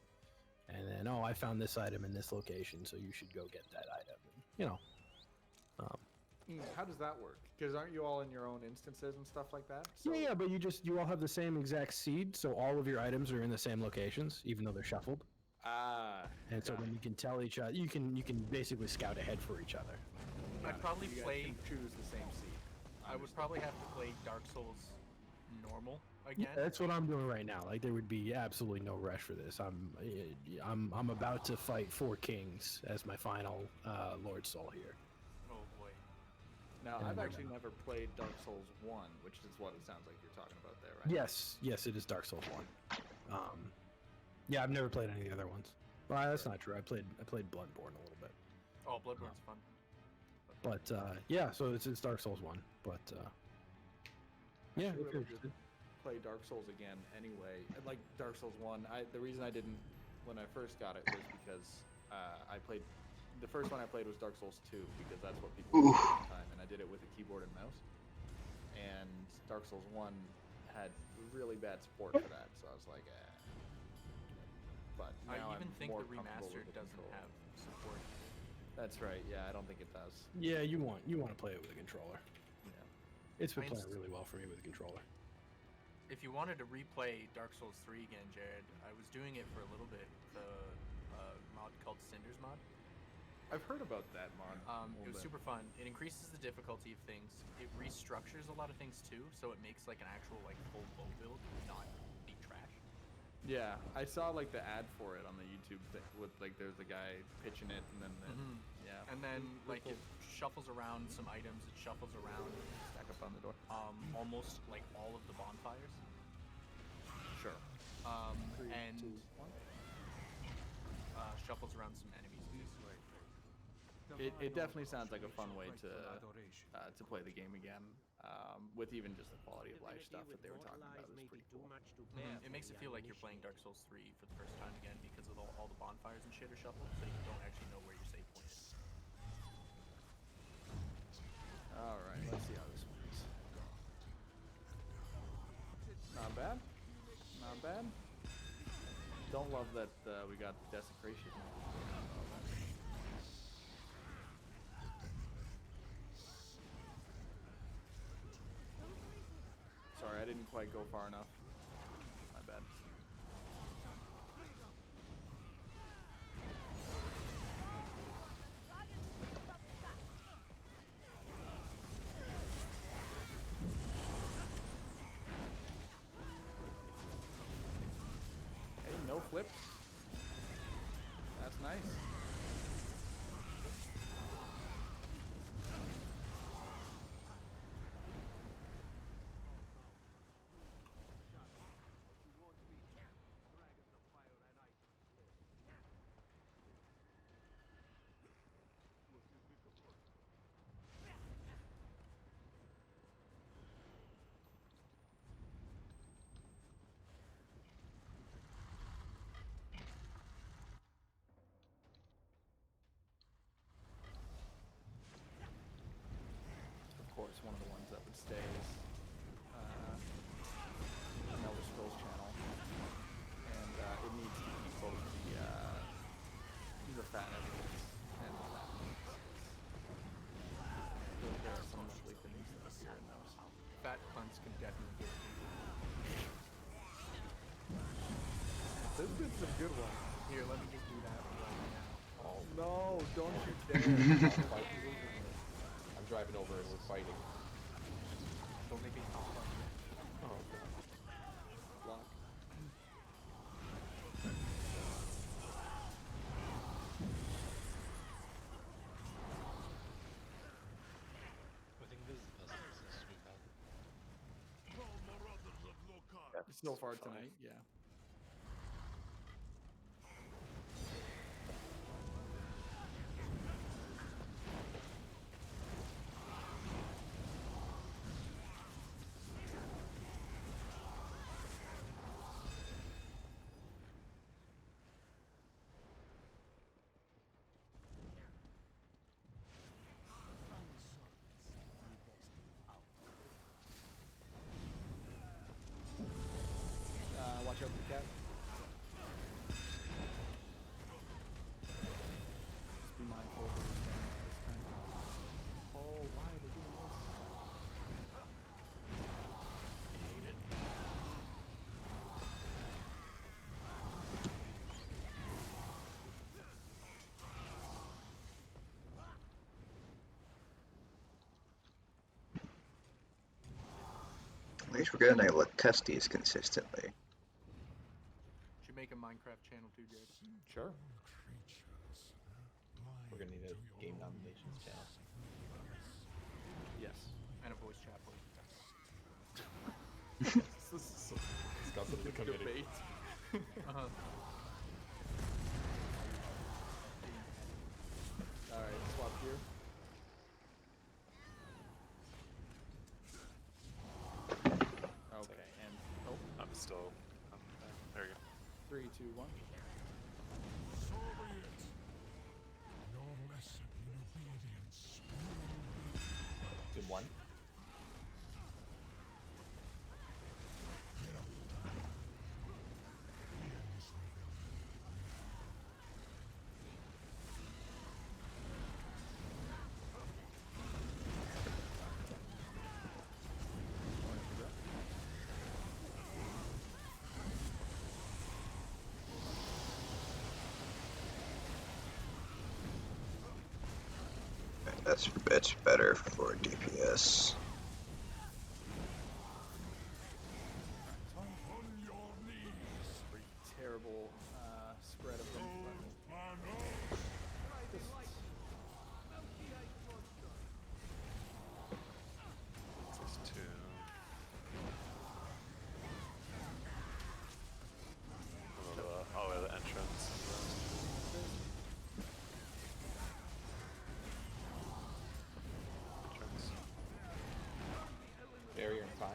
And then, oh, I found this item in this location, so you should go get that item. And, How does that work? Because aren't you all in your own instances and stuff like that? So... Yeah, but you all have the same exact seed, so all of your items are in the same locations, even though they're shuffled. And so then you can tell each other. You can basically scout ahead for each other. I'd probably play. Choose the same seed. I would probably have to play Dark Souls normal again. Yeah, that's what I'm doing right now. Like there would be absolutely no rush for this. I'm about to fight 4 kings as my final Lord Soul here. Oh boy. Now I've actually never played Dark Souls 1, which is what it sounds like you're talking about there, right? Yes, it is Dark Souls 1. Yeah, I've never played any of the other ones. Well, that's not true. I played Bloodborne a little bit. Oh, Bloodborne's fun. But yeah, so it's Dark Souls 1. But yeah, if you're interested. Play Dark Souls again anyway. Like Dark Souls 1, the reason I didn't when I first got it was because I played the first one I played was Dark Souls 2 because that's what people did at the time, and I did it with a keyboard and mouse. And Dark Souls 1 had really bad support for that, so I was like, eh. But now I even think more the remastered doesn't control. have support. That's right. Yeah, I don't think it does. Yeah, you want to play it with a controller. Yeah. It's been playing really well for me with a controller. If you wanted to replay Dark Souls 3 again, Jared, I was doing it for a little bit. The mod called Cinders mod. I've heard about that mod. It was super fun. It increases the difficulty of things. It restructures a lot of things too, so it makes like an actual like full bow build, not be trash. Yeah, I saw like the ad for it on the YouTube thing with like there's a guy pitching it, and then yeah, and then like it shuffles around some items. It shuffles around stack up on the door. Almost like all of the bonfires. Sure. And shuffles around some enemies. It definitely sounds like a fun way to play the game again. With even just the quality of life stuff that they were talking about is pretty cool. It makes it feel like you're playing Dark Souls 3 for the first time again because of all the bonfires and shit are shuffled, so you don't actually know where your save point is. Alright, let's see how this works. Not bad. Not bad. Don't love that we got desecration. Sorry, I didn't quite go far enough. My bad. Hey, no flips. That's nice. Of course, one of the ones that would stay is an Elder Scrolls channel, and it needs to keep both the fat evidence and the fat ones. There are some lovely things that appear in those. Fat cleanse can definitely get There's been some good ones. Here, let me just do that right now. Oh no, don't you dare. I'm driving over and we're fighting. Don't make me talk about it. Oh, God. Block. I think this is the best instance we've had. So far tonight, yeah. least we're getting able to test these consistently. Should make a Minecraft channel too, Jake. Sure. We're gonna need a game nominations channel. Yes. And a voice chat, please. Discuss it in the committee. Debate. Alright, swap here. Okay, and I'm still. There you go. 3, 2, 1. So be it. Your lesson in obedience. Team 1. That's much better for DPS. Terrible spread of them. This is 2. Oh, yeah, the entrance. Entrance. Barrier in 5.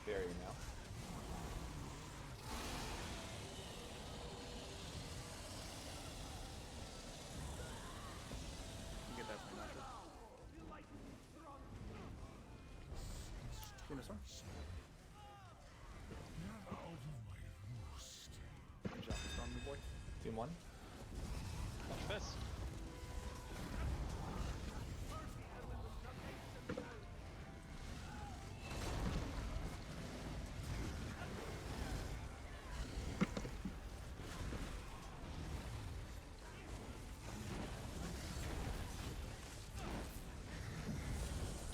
Barrier now. You get that from that. Give me this one. Good job, Storm, new boy. Team 1. Watch this.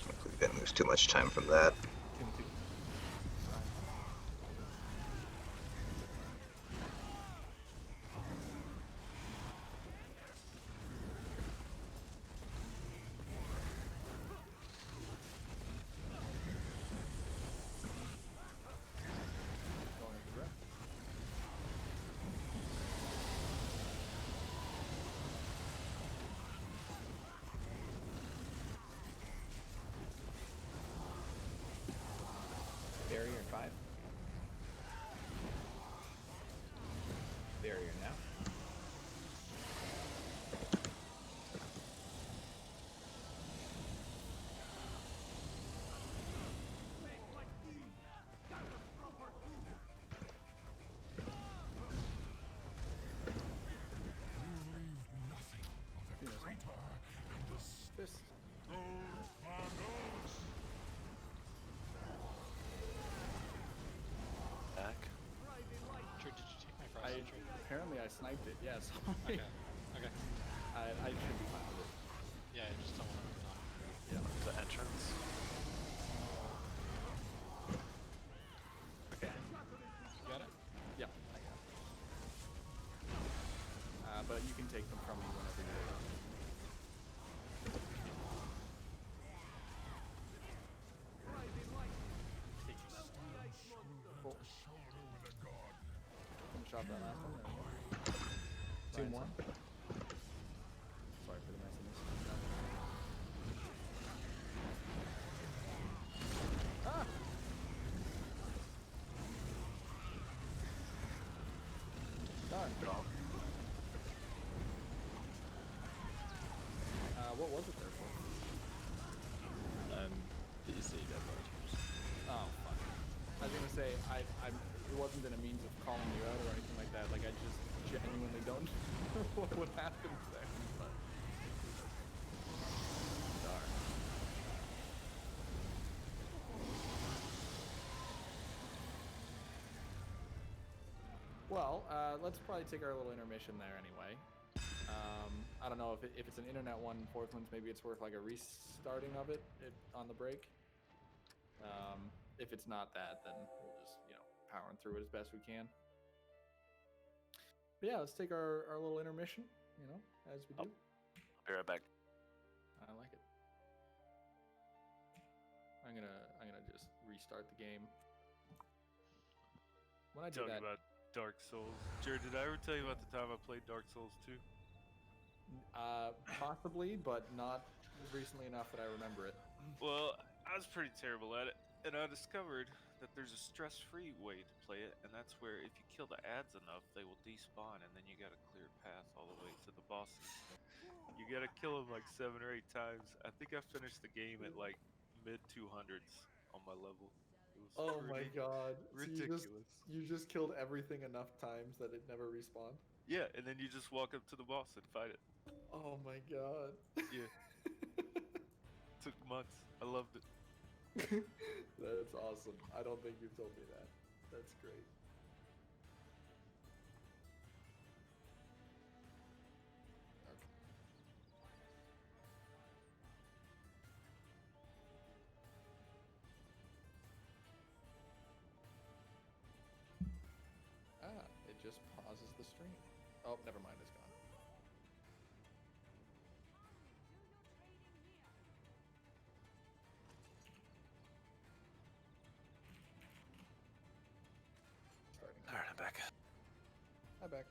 Hopefully we didn't lose too much time from that. Team 2. Going into the rep. Barrier in 5. Barrier now. Fist. Back. Did you take my frost I entry? apparently I sniped it. Yes. Okay. Okay. I should be fine with it. Yeah, I just don't want to put it on. Yeah. The entrance. Okay. You got it? Yeah, I got it. But you can take them from me whenever you're ready. Cool. Finish off that last one. There we go. Team Ryan's 1. on. Sorry for the messiness. Ah! Darn. What was it there for? PC deadline. Oh, fuck. I was gonna say, it wasn't in a means of calling you out or anything like that. Like, I just genuinely don't know what happened there. But... Darn. Well, let's probably take our little intermission there anyway. I don't know if it's an internet one. Fourth one's maybe it's worth like a restarting of it on the break. If it's not that, then we'll just powering through it as best we can. But yeah, let's take our little intermission. As we do. I'll be right back. I like it. I'm gonna just restart the game. When I do Talking that, about Dark Souls. Jared, did I ever tell you about the time I played Dark Souls 2? possibly, but not recently enough that I remember it. Well, I was pretty terrible at it, and I discovered that there's a stress-free way to play it, and that's where if you kill the ads enough, they will despawn, and then you got a clear path all the way to the bosses. You gotta kill them like 7 or 8 times. I think I finished the game at like mid-200s on my level. It was Oh my god! ridiculous. So you just killed everything enough times that it never respawned. Yeah, and then you just walk up to the boss and fight it. Oh my god! Yeah. Took months. I loved it. That's awesome. I don't think you've told me that. That's great. It just pauses the stream. Oh, never mind, it's gone. Alright, I'm back. Hi, back.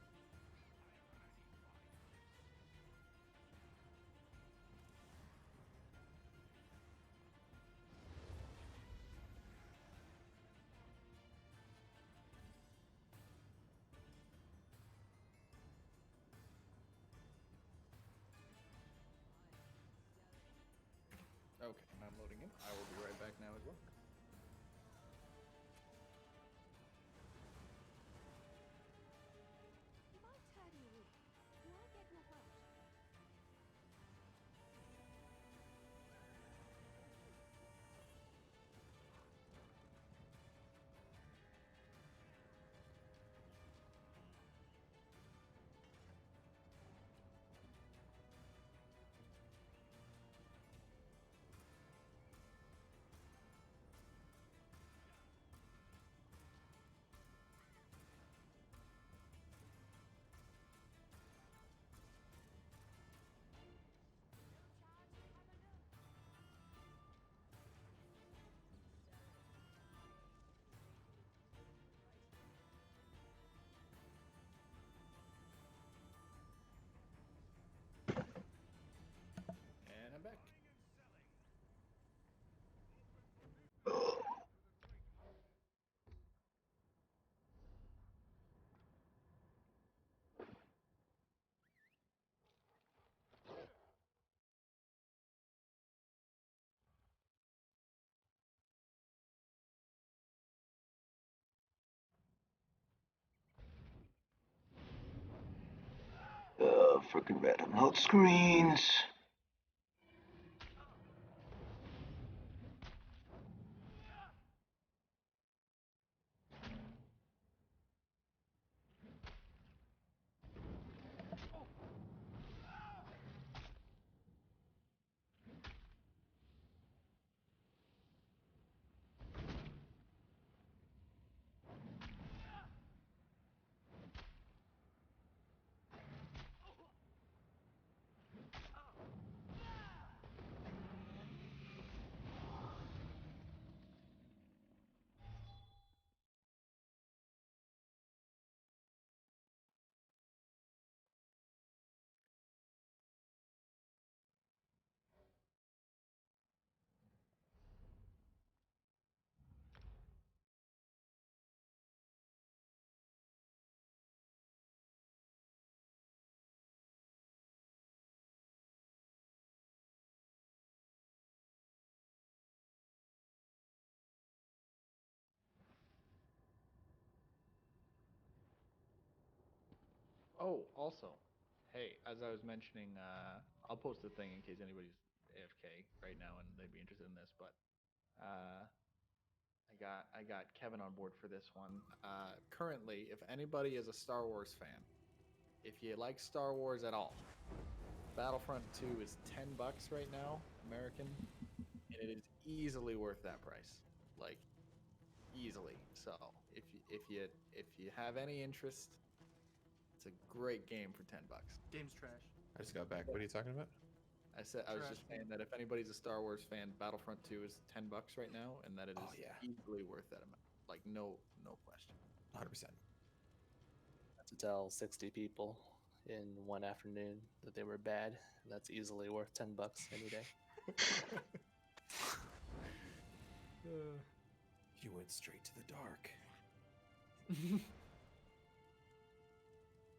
Okay, I'm loading in. I will be right back now as well. And I'm back. Freaking random load screens. Oh, also, hey, as I was mentioning, I'll post a thing in case anybody's AFK right now and they'd be interested in this. But I got Kevin on board for this one. Currently, if anybody is a Star Wars fan, if you like Star Wars at all, Battlefront 2 is $10 right now, American, and it is easily worth that price. Like, easily. So if you have any interest, it's a great game for $10. Game's trash. I just got back. What are you talking about? I was just saying that if anybody's a Star Wars fan, Battlefront 2 is $10 right now, and that it is easily worth that amount. Like no question. 100%. To tell 60 people in one afternoon that they were bad, that's easily worth $10 any day. You went straight to the dark.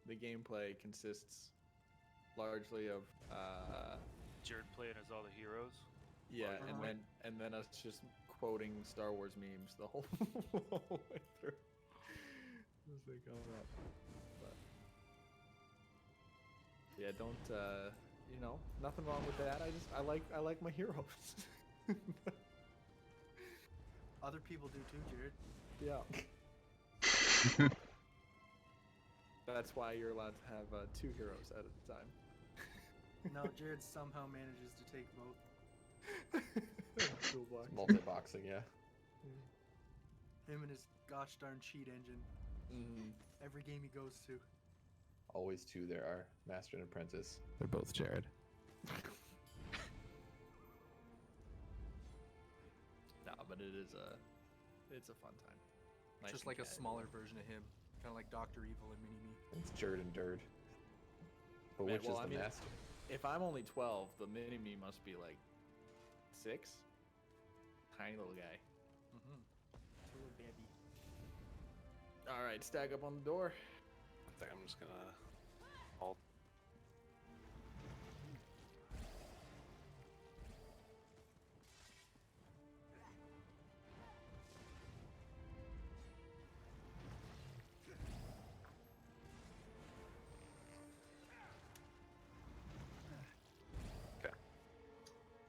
The gameplay consists largely of Jared playing as all the heroes. Yeah, and then us just quoting Star Wars memes the whole way through as they come up. But yeah, don't nothing wrong with that. I like my heroes. Other people do too, Jared. Yeah. That's why you're allowed to have 2 heroes at a time. No, Jared somehow manages to take both. Multi-boxing, yeah. Him and his gosh darn cheat engine. Every game he goes to. Always 2 there are. Master and Apprentice. They're both Jared. No, but it's a fun time. Nice Just and like a casual. smaller version of him. Kind of like Dr. Evil and Mini-Me. It's Jared and Dird. But Man, which is the master? If I'm only 12, the Mini-Me must be like 6. Tiny little guy. Little baby. All right, stack up on the door. I think I'm just gonna hold.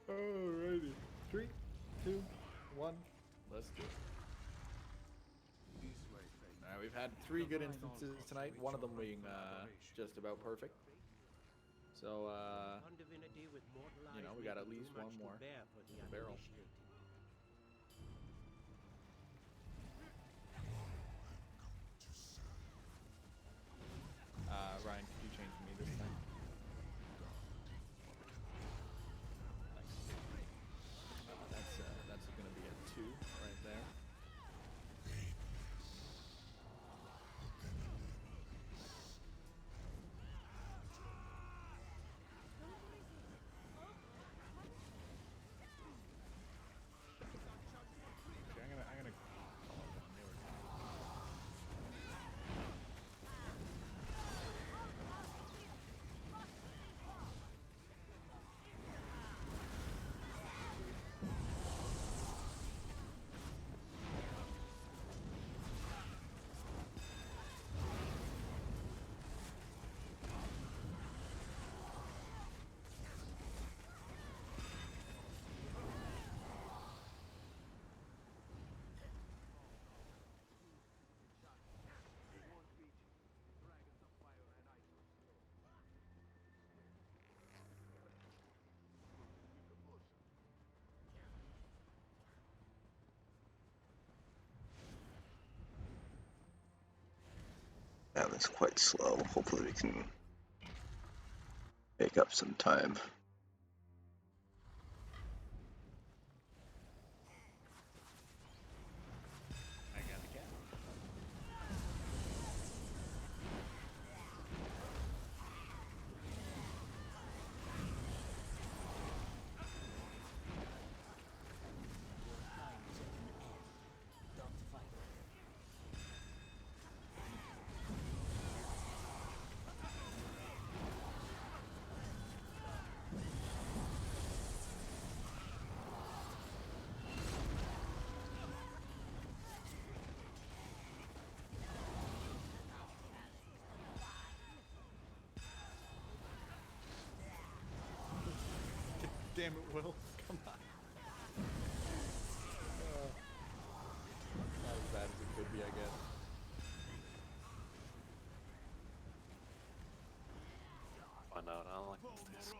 Alrighty. 3, 2, 1. Let's do it. Alright, we've had 3 good instances tonight, one of them being just about perfect. So, we got at least one more barrel. Ryan, could you change for me this time? That's going to be a 2 right there. I'm gonna call it one. They were That was quite slow. Hopefully we can make up some time. I got the cat. Damn it, Will. Come on. Not as bad as it could be, I guess. Find out. I don't like this.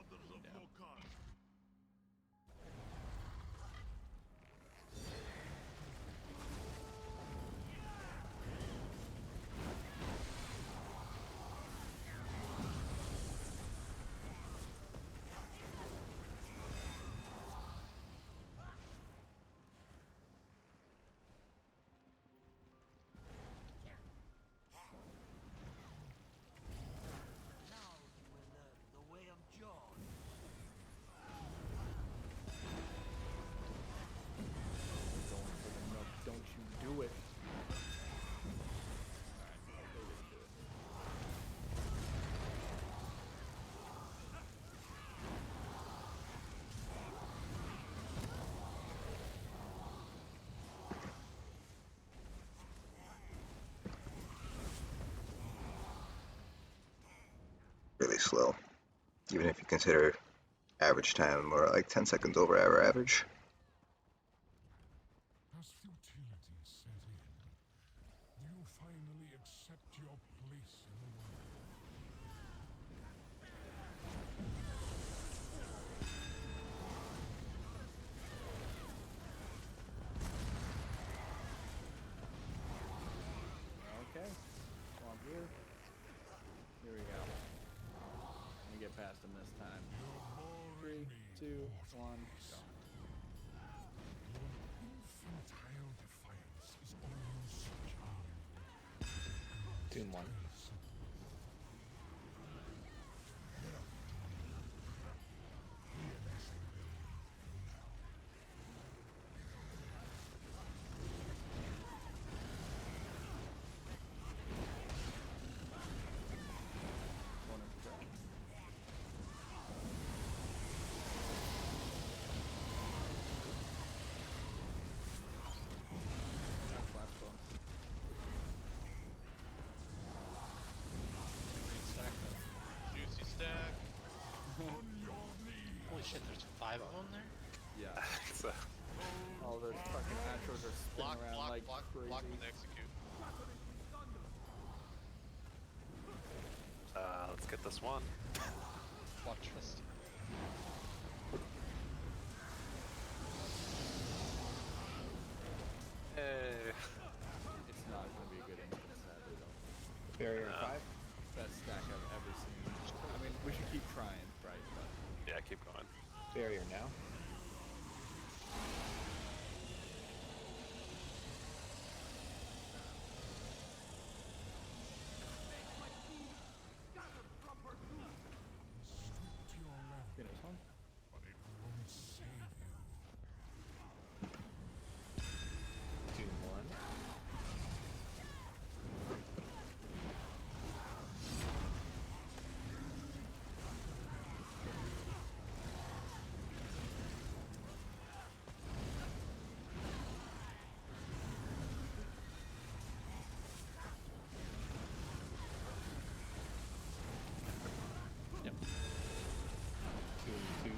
Don't you do it. Really slow, even if you consider average time more like 10 seconds over our average. Has futility set in? Do you finally accept your place in the world? Okay. Swamp here. Here we go. Let me get past him this time. 3, 2, 1, go. Infantile defiance is almost charming. Doom 1. Juicy stack. Holy shit, there's 5 of them there? Yeah. So, All the fucking Astros are spinning Block, around block, like block, crazy. block when they execute. let's get this one. Watch this. Hey. It's not going to be a good instance, sadly, though. Barrier 5. Best stack I've ever seen. I mean, we should keep trying, right? But Yeah, keep going. Barrier now. finish one. But it won't save you. Doom 1. Yep. Doom 2.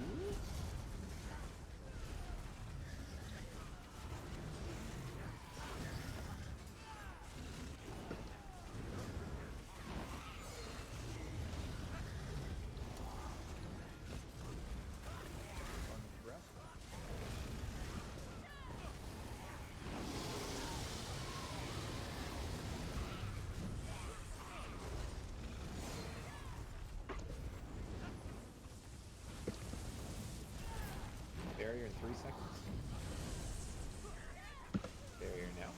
Barrier in 3 seconds. Barrier now.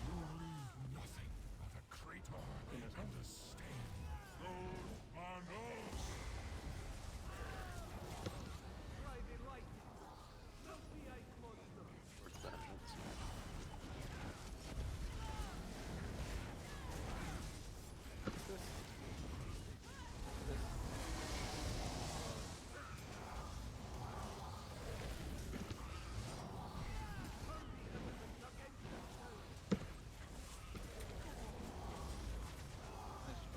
You leave nothing but a crater and a stain. Those are knows. Towards dungeons. Nice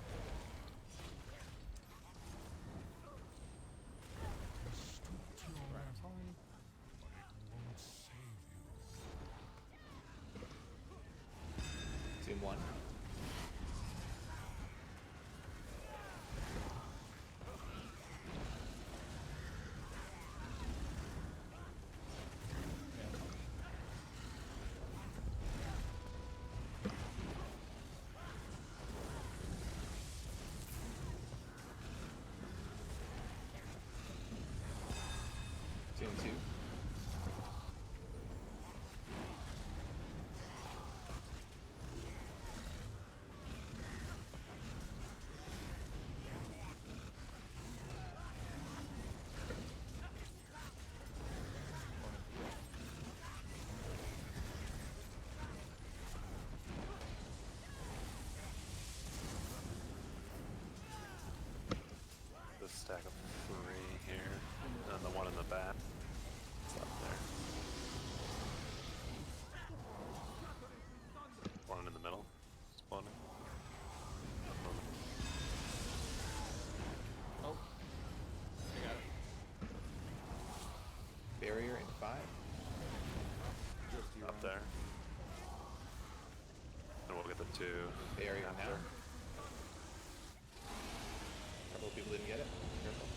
stack of 3 here, and the one in the back. It's up there. One in the middle. Spawning. Oh. I got it. Barrier in 5. Just you Up there. And we'll get the 2. Barrier after. now. A couple of people didn't get it. Careful.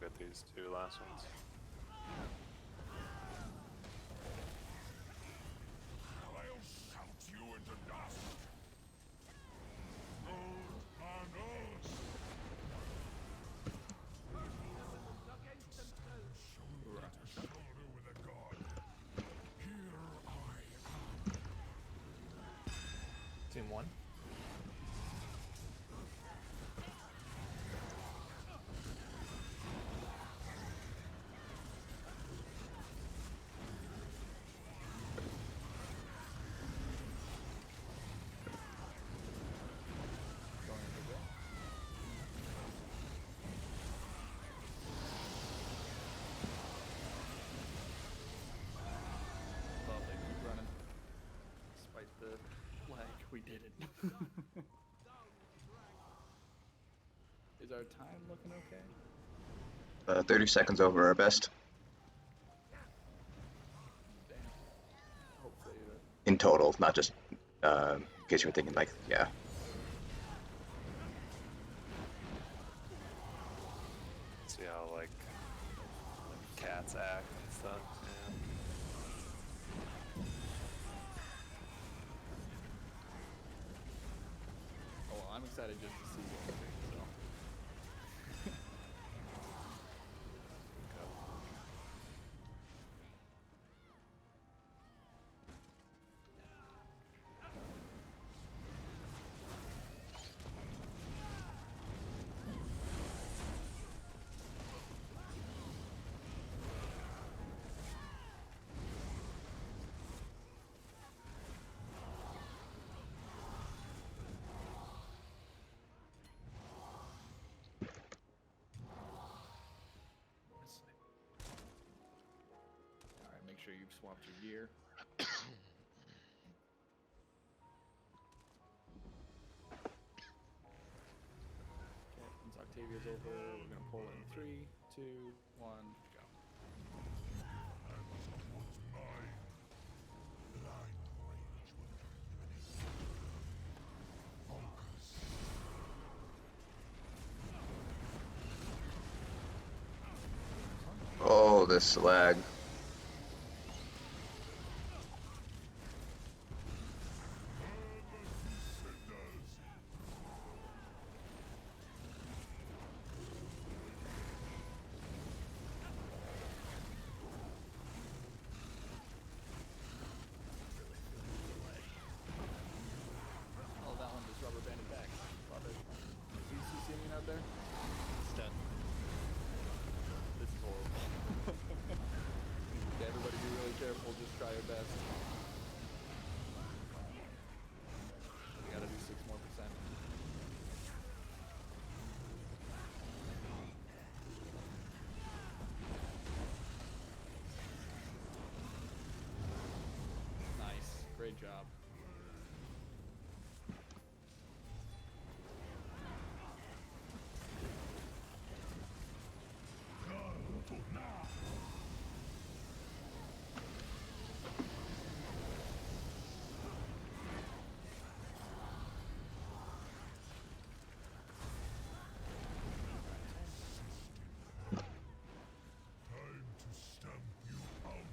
Get these 2 last ones. I'll shout you into dust. Gold and earth. Shoulder to shoulder with a god. Here I am. Team 1. Going into there. Well, they keep running. Despite the lag, we did it. Is our time looking okay? 30 seconds over our best Damn. Hopefully in total, not just in case you were thinking like, yeah. See how like cats act and stuff. Yeah. Oh, well, I'm excited just to see what we so. Alright, make sure you've swapped your gear. Okay, once Octavia's over, we're gonna pull in 3, 2, 1, go. Oh, this lag. Oh, that one just rubber banded back. Love it. Do you see Simeon out there? It's dead. This is horrible. Okay, everybody be really careful, just try your best. We gotta do 6 more percent. Nice, great job. Time to stamp you out.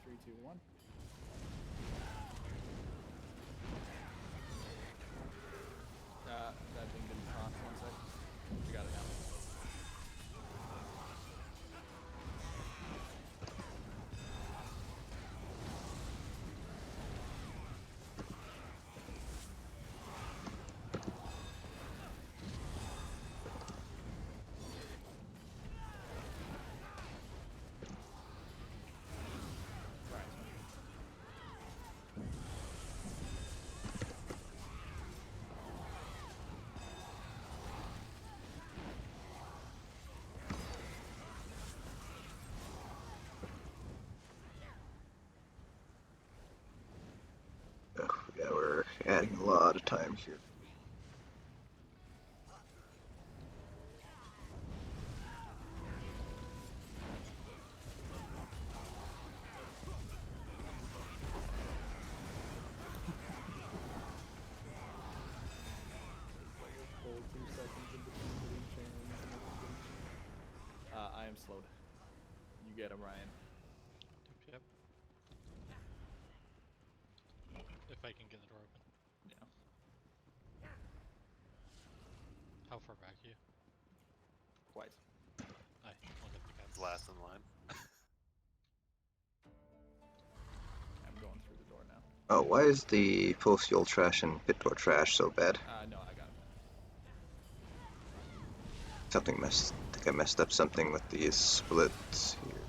3, 2, 1. That thing didn't proc. 1 sec. You got it now. Yeah, we're adding a lot of time here. Full 2 seconds in between hitting chains and everything. I am slowed. You get him, Ryan. Yep. If I can get the door open. Yeah. How far back are you? Quite. I'll get the cats. Last in line. I'm going through the door now. Oh, why is the post-fuel trash and pit door trash so bad? No, I got it. Something messed. I think I messed up something with these splits here.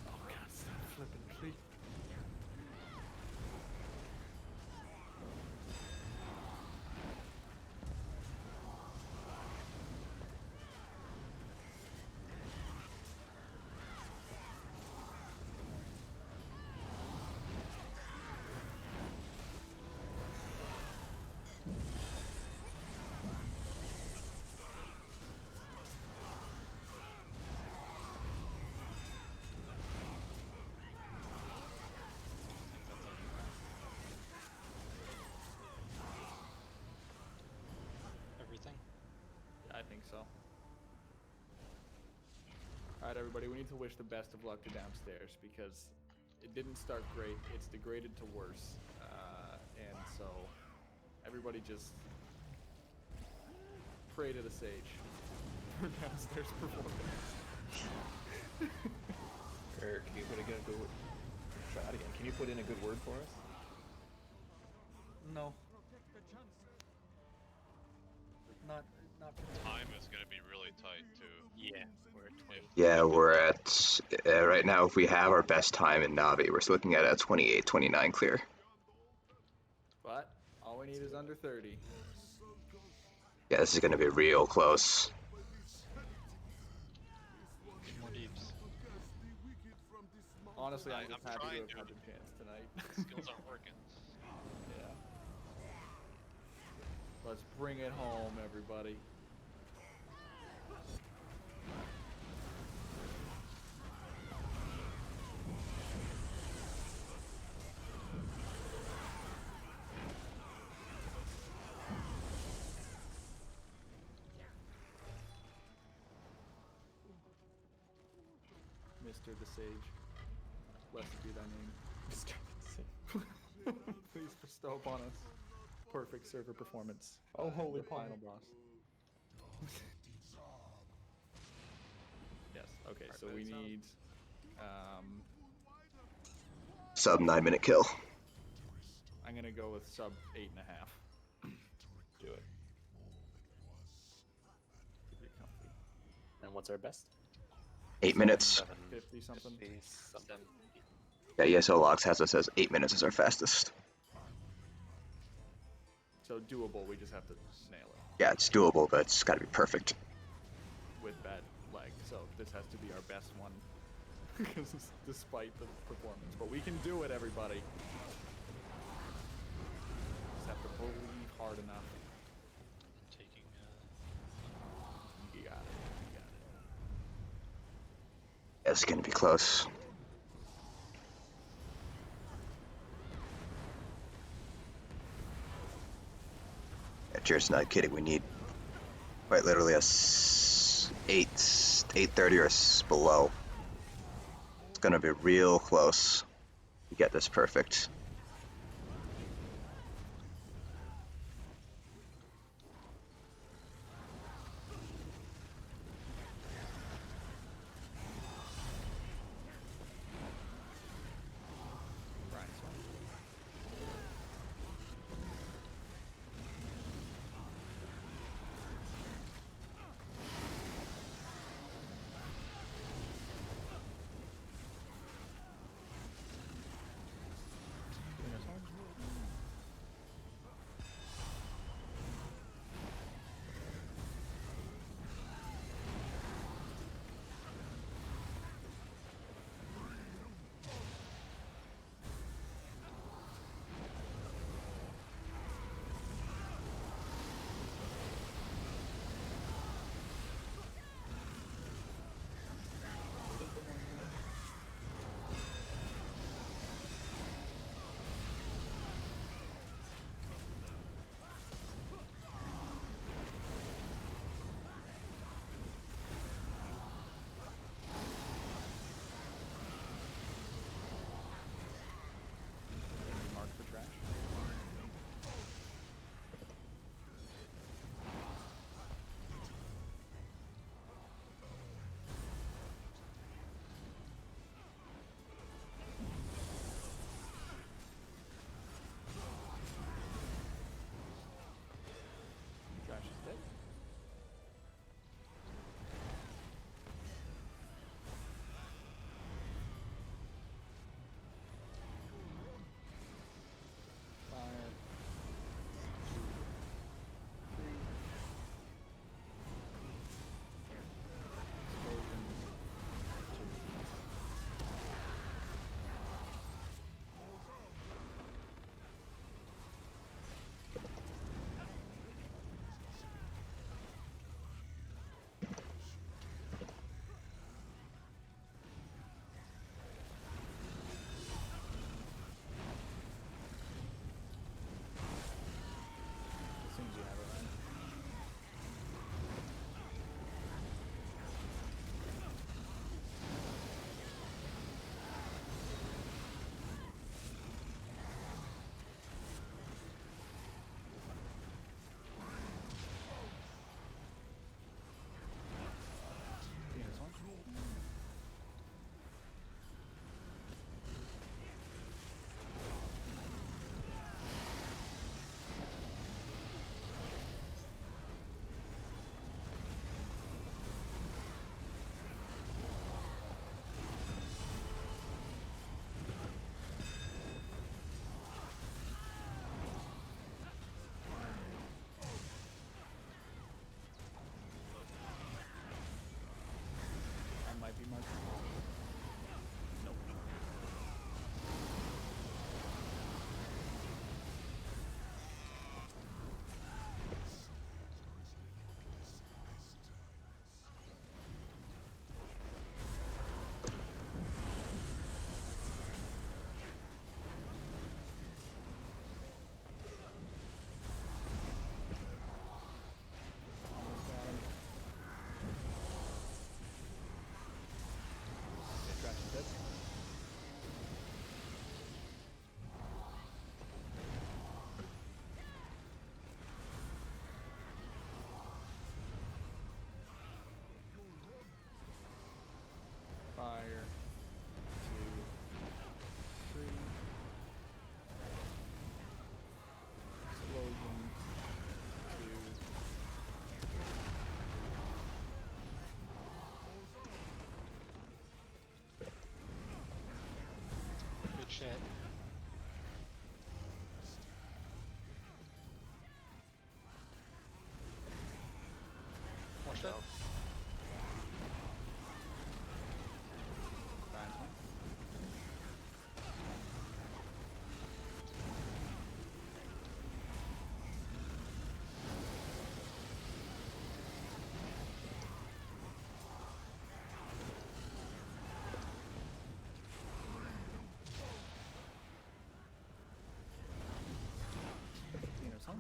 Oh god, stop flipping, please. Everything? Yeah, I think so. Alright, everybody, we need to wish the best of luck to downstairs because it didn't start great. It's degraded to worse. And so, everybody just pray to the sage for downstairs performance. Eric, can you put a good word? Try it again. Can you put in a good word for us? No. Not Time is gonna be really tight too. Yeah, we're at 20. Yeah, we're at right now. If we have our best time in Navi, we're looking at a 28, 29 clear. But all we need is under 30. Yeah, this is going to be real close. More deeps. Honestly, I'm I'm just happy to trying have to. had the chance tonight. Skills aren't working. Yeah. Let's bring it home, everybody. Mr. the Sage, blessed be thy name. Mr. Please bestow upon us perfect server performance. Oh, holy the final boss. Yes. Okay. So we need Sub 9-minute kill. I'm gonna go with sub 8.5. Do it. Keep it comfy. And what's our best? 8 minutes. 50 something. Yeah, ESO Logs has us as 8 minutes as our fastest. So doable. We just have to nail it Yeah, it's doable, but it's got to be perfect. with bad lag. So this has to be our best one, despite the performance. But we can do it, everybody. Just have to believe hard enough. Taking. You got it. You got it. It's going to be close. Yeah, Jared's not kidding. We need quite literally a 8:30 or below. gonna be real close to get this perfect. Mark for trash. Trash is dead. Fire. 2, 3. Explosion. 2. As soon as you have it, right? Phoenix one. I might be marked. Nope. Almost got him. Okay, trash is dead. Fire. 2, 3. Explosion. 2. Good shit. More shit. Brian's one. Phoenix one.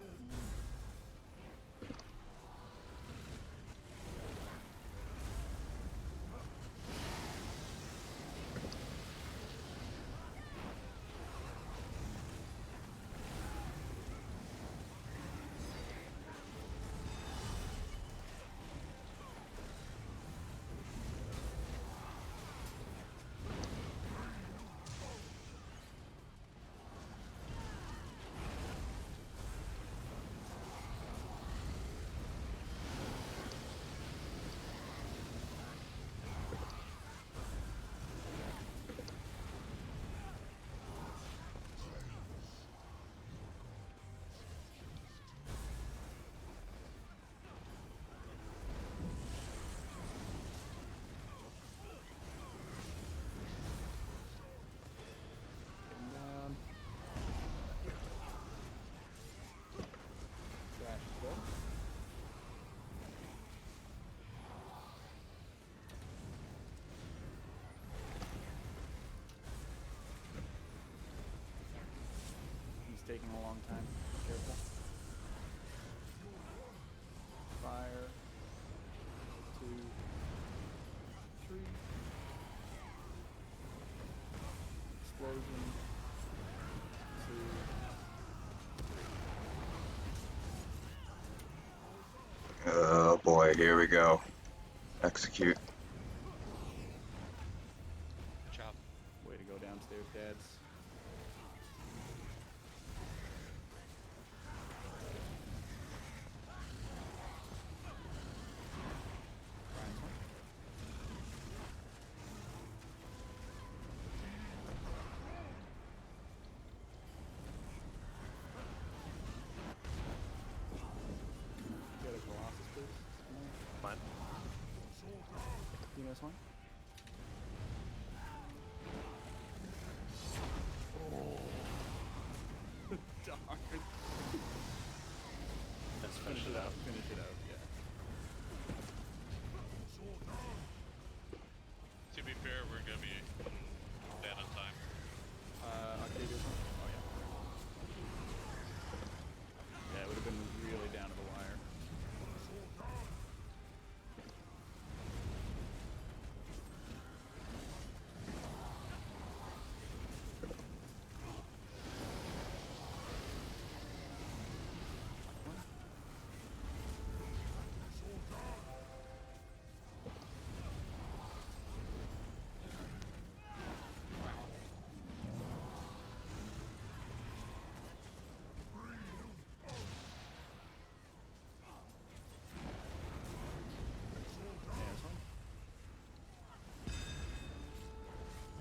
taking a long time. Careful. Fire. 2, 3. Explosion. 2. Oh boy, here we go. Execute. Good job. Way to go downstairs, dads. Get a Colossus, please. Fine. You miss one? Darn. Let's finish it out. Finish it out, yeah. To be fair, we're gonna be dead on time. Octavius one? Oh, yeah. Yeah, it would have been really down to the wire.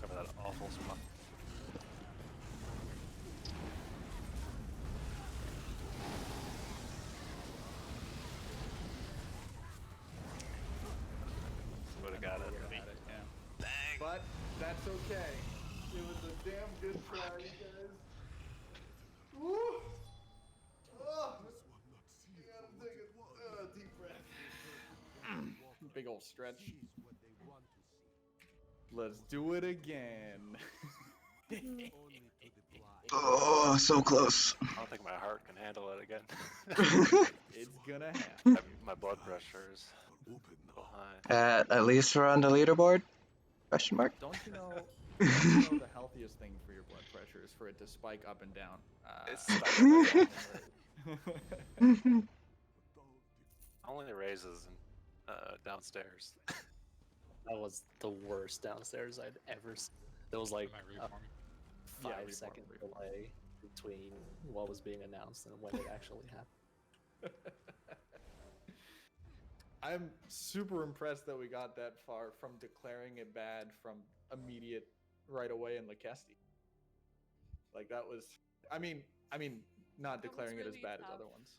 Cover that awful spot. Would have got it. Yeah. Dang. But that's okay. It was a damn good try, you guys. Woo! Oh! Deep breath. Big old stretch. Let's do it again. Oh, so close. I don't think my heart can handle it again. It's gonna happen. My blood pressure is a little high. At least we're on the leaderboard? Question mark. Don't you know the healthiest thing for your blood pressure is for it to spike up and down? It's only raises downstairs. That was the worst downstairs I'd ever seen. There was like a 5-second delay between what was being announced and when it actually happened. I'm super impressed that we got that far from declaring it bad from immediate right away in Lakesti. Like that was, I mean, not declaring it as really bad as tough. other ones.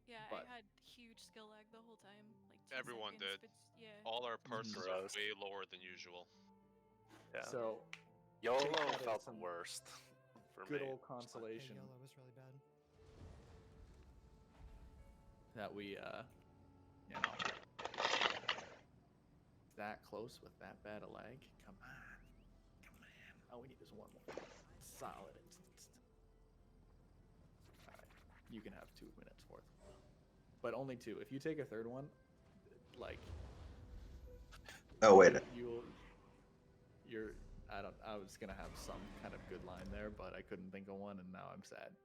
Yeah, but I had huge skill lag the whole time. Like 2 Everyone seconds, did. but yeah. All our parses are Gross. way lower than usual. Yeah. So YOLO take that as felt the some worst for good me. old consolation YOLO was really bad. that we, you know, that close with that bad a lag. Come on. All we need is one more solid instance. All right, you can have 2 minutes worth, but only 2. If you take a third one, like, Oh, wait. I was gonna have some kind of good line there, but I couldn't think of one, and now I'm sad.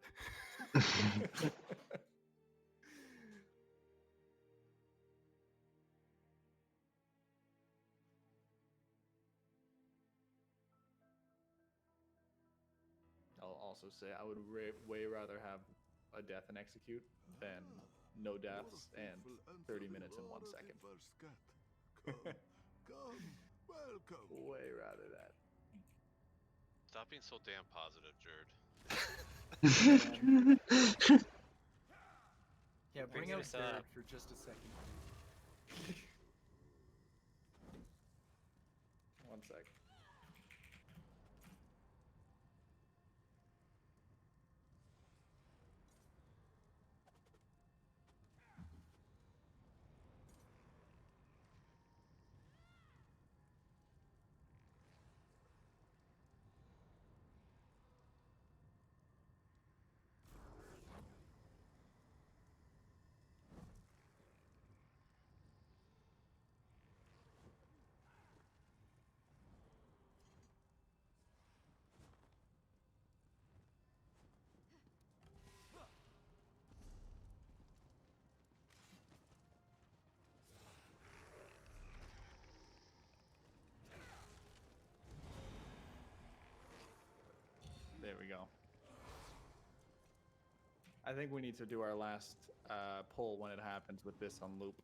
I'll also say I would way rather have a death and execute than no deaths and 30 minutes and 1 second. Come, welcome. Way rather that. Stop being so damn positive, Jared. Yeah, bring out Stop. Jared for just a second. 1 sec. go. I think we need to do our last pull when it happens with this on loop.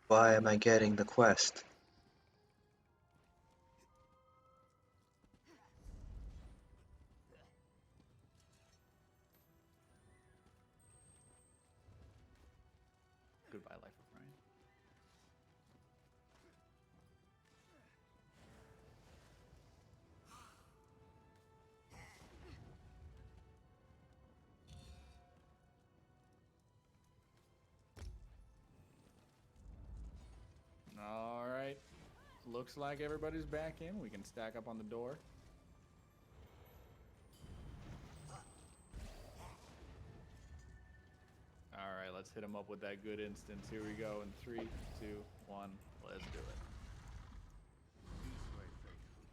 Why am I getting the quest? Goodbye, Life of Ryan. All right. Looks like everybody's back in. We can stack up on the door. All right, let's hit him up with that good instance. Here we go in 3, 2, 1. Let's do it. This way, faithful.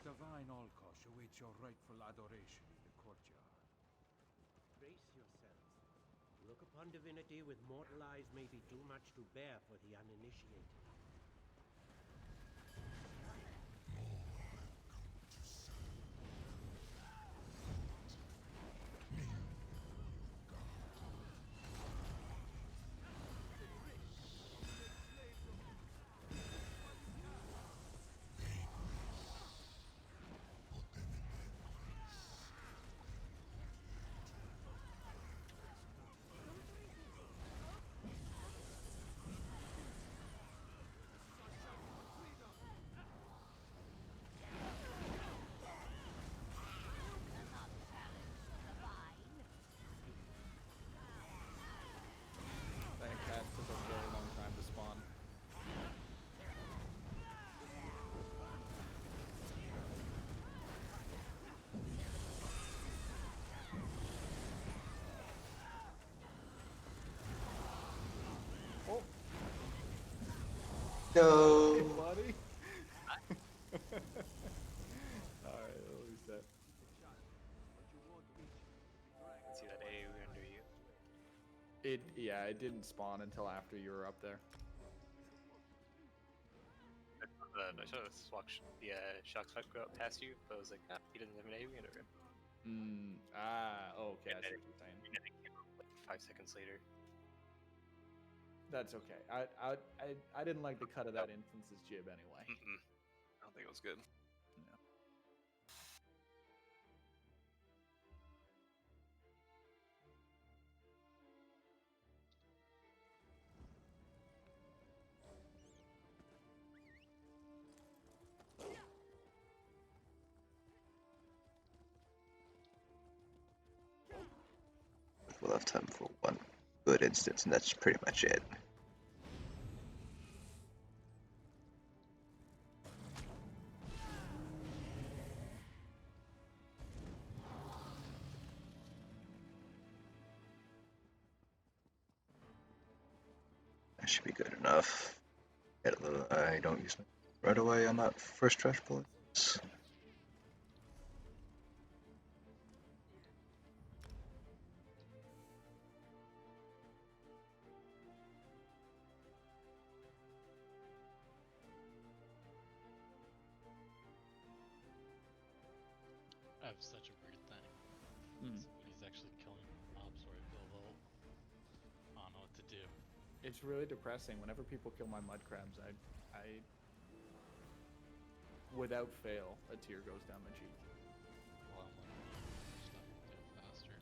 Divine Alkosh awaits your rightful adoration in the courtyard. Brace yourselves. Look upon divinity with mortal eyes may be too much to bear for the uninitiated. That cat took a very long time to spawn. Oh. No. Hey, buddy. Alright, we'll reset. See that AoE under you? Yeah, it didn't spawn until after you were up there. I saw the shock spike go up past you, but I was like, ah, he doesn't have an AoE under him. Okay, I see what you're saying. And then it came up like 5 seconds later. That's okay. I didn't like the cut of that instance's jib anyway. I don't think it was good. No. We'll have time for one good instance, and that's pretty much it. That should be good enough. I don't use my right away on that first trash bullets. I have such a weird thing. Somebody's actually killing mobs where I feel low. I don't know what to do. It's really depressing. Whenever people kill my mud crabs, I without fail, a tear goes down my cheek. Well, I'm like, stuff will do it faster.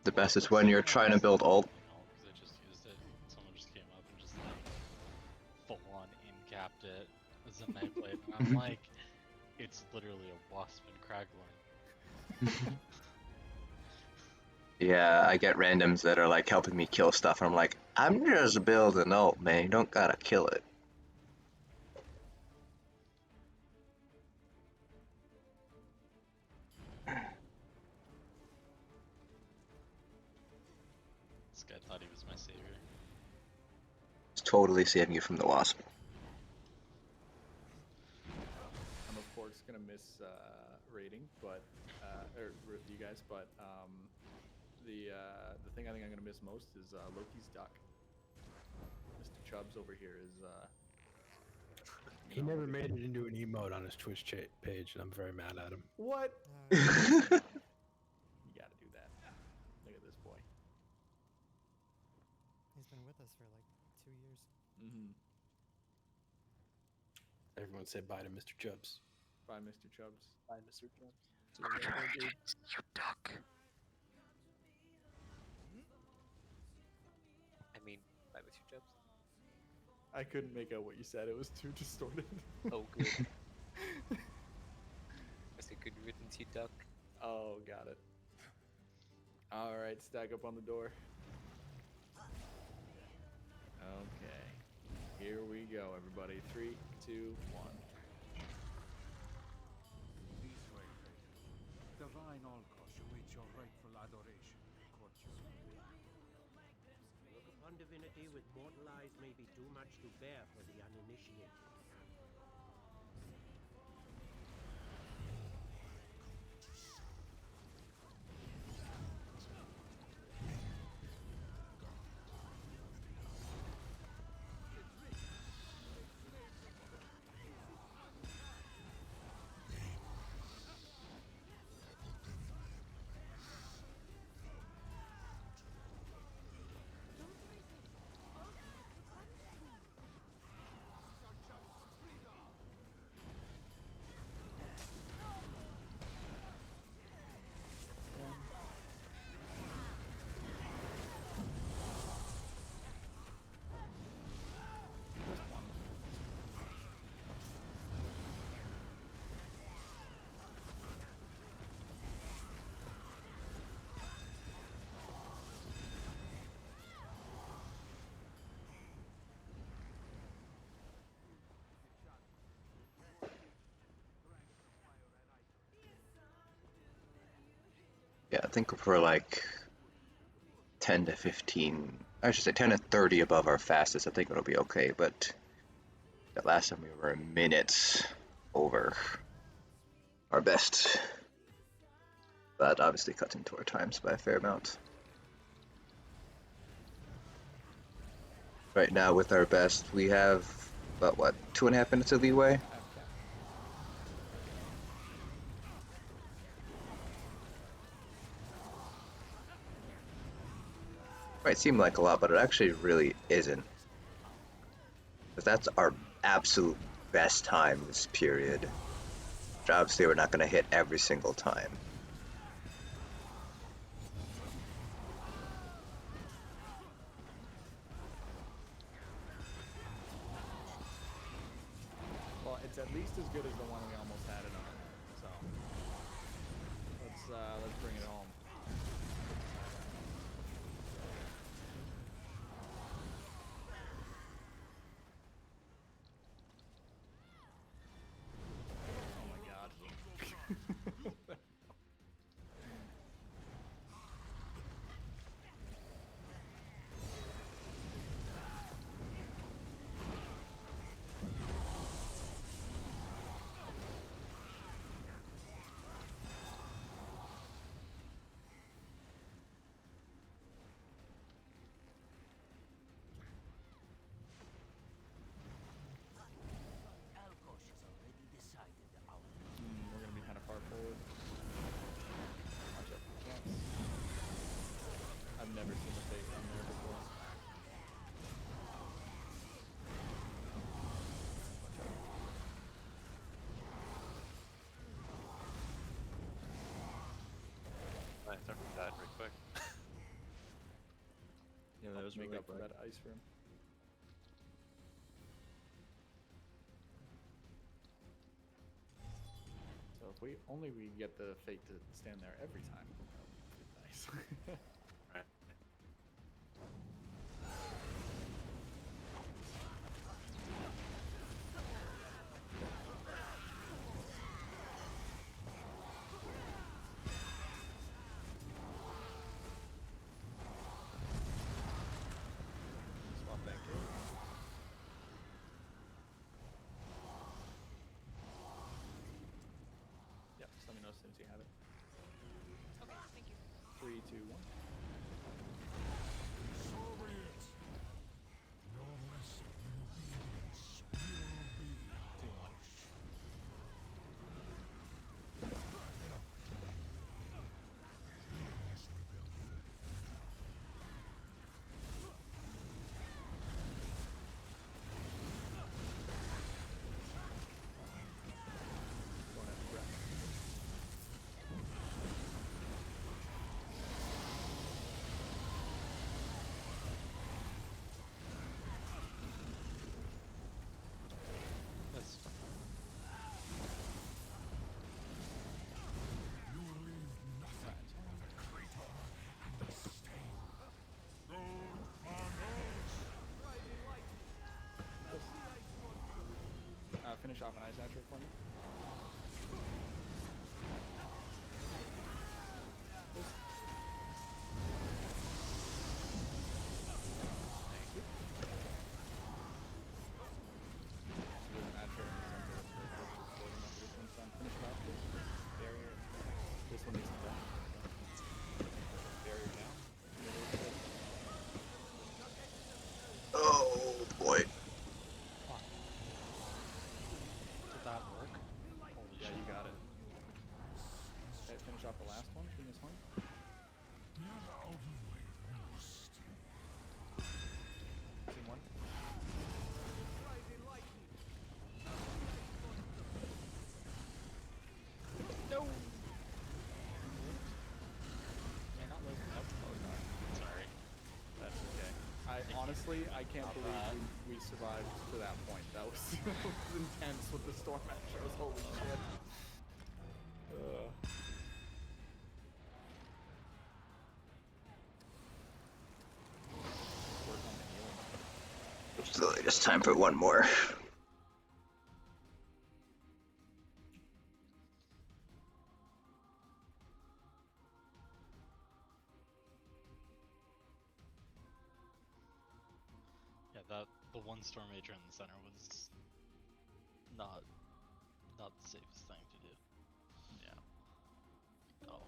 The best is when you're trying to build ult. Because I just used it. Someone just came up and just like full on in-capped it as a knife blade. And I'm like, it's literally a wasp and Kragling. Yeah, I get randoms that are like helping me kill stuff, and I'm like, I'm just building ult, man. You don't gotta kill it. This guy thought he was my savior. It's totally saving you from the wasp. I'm of course gonna miss rating, but or you guys, but The thing I think I'm gonna miss most is Loki's duck. Mr. Chubbs over here is. He never made it into an emote on his Twitch page, and I'm very mad at him. What? You gotta do that. Look at this boy. He's been with us for like 2 years. Mm-hmm. Everyone say bye to Mr. Chubbs. Bye, Mr. Chubbs. Bye, Mr. Chubbs. See you later, dude. You duck. I mean, bye, Mr. Chubbs. I couldn't make out what you said. It was too distorted. Oh, good. I said good riddance, you duck. Oh, got it. All right, stack up on the door. Okay. Here we go, everybody. 3, 2, 1. This way, faithful. Divine Alkosh awaits your rightful adoration in the courtyard. Look upon divinity with mortal eyes may be too much to bear for the uninitiated. Yeah, I think if we're like 10 to 15, I should say 10 to 30 above our fastest, I think it'll be okay, but the last time we were a minute over our best. That obviously cuts into our times by a fair amount. Right now with our best, we have about what, 2.5 minutes of leeway? Might seem like a lot, but it actually really isn't. Because that's our absolute best time this period. Which obviously we're not going to hit every single time. Well, it's at least as good as the one we almost had it on. So let's bring it home. Oh my god. We're gonna be kind of far forward. Watch out for camps. I've never seen a fake on there before. Watch out. Nice, I died real quick. Yeah, that was Make really up for quick. that ice room. So if we get the fake to stand there every time, that would be nice. Right. Swap back here. Yep, just let me know as soon as you have it. Okay, thank you. 3, 2, 1. finish off an ice attribute for me? Thank you. There's an attribute in the center of the floating up this one's done. Finish it off, please. Barrier. This one needs to be done. Barrier down. Oh boy. Did that work? Holy Yeah, shit. you got it. Okay, finish off the last one. Give me this one. Team one. No. May not live up. Oh, no. Sorry. That's okay. Honestly, I can't Not believe bad. we survived to that point. That was, that was intense with the storm matches. Holy shit. Work on the healing. So just time for one more. Yeah, the one Storm Major in the center was not the safest thing to do. Yeah. Oh.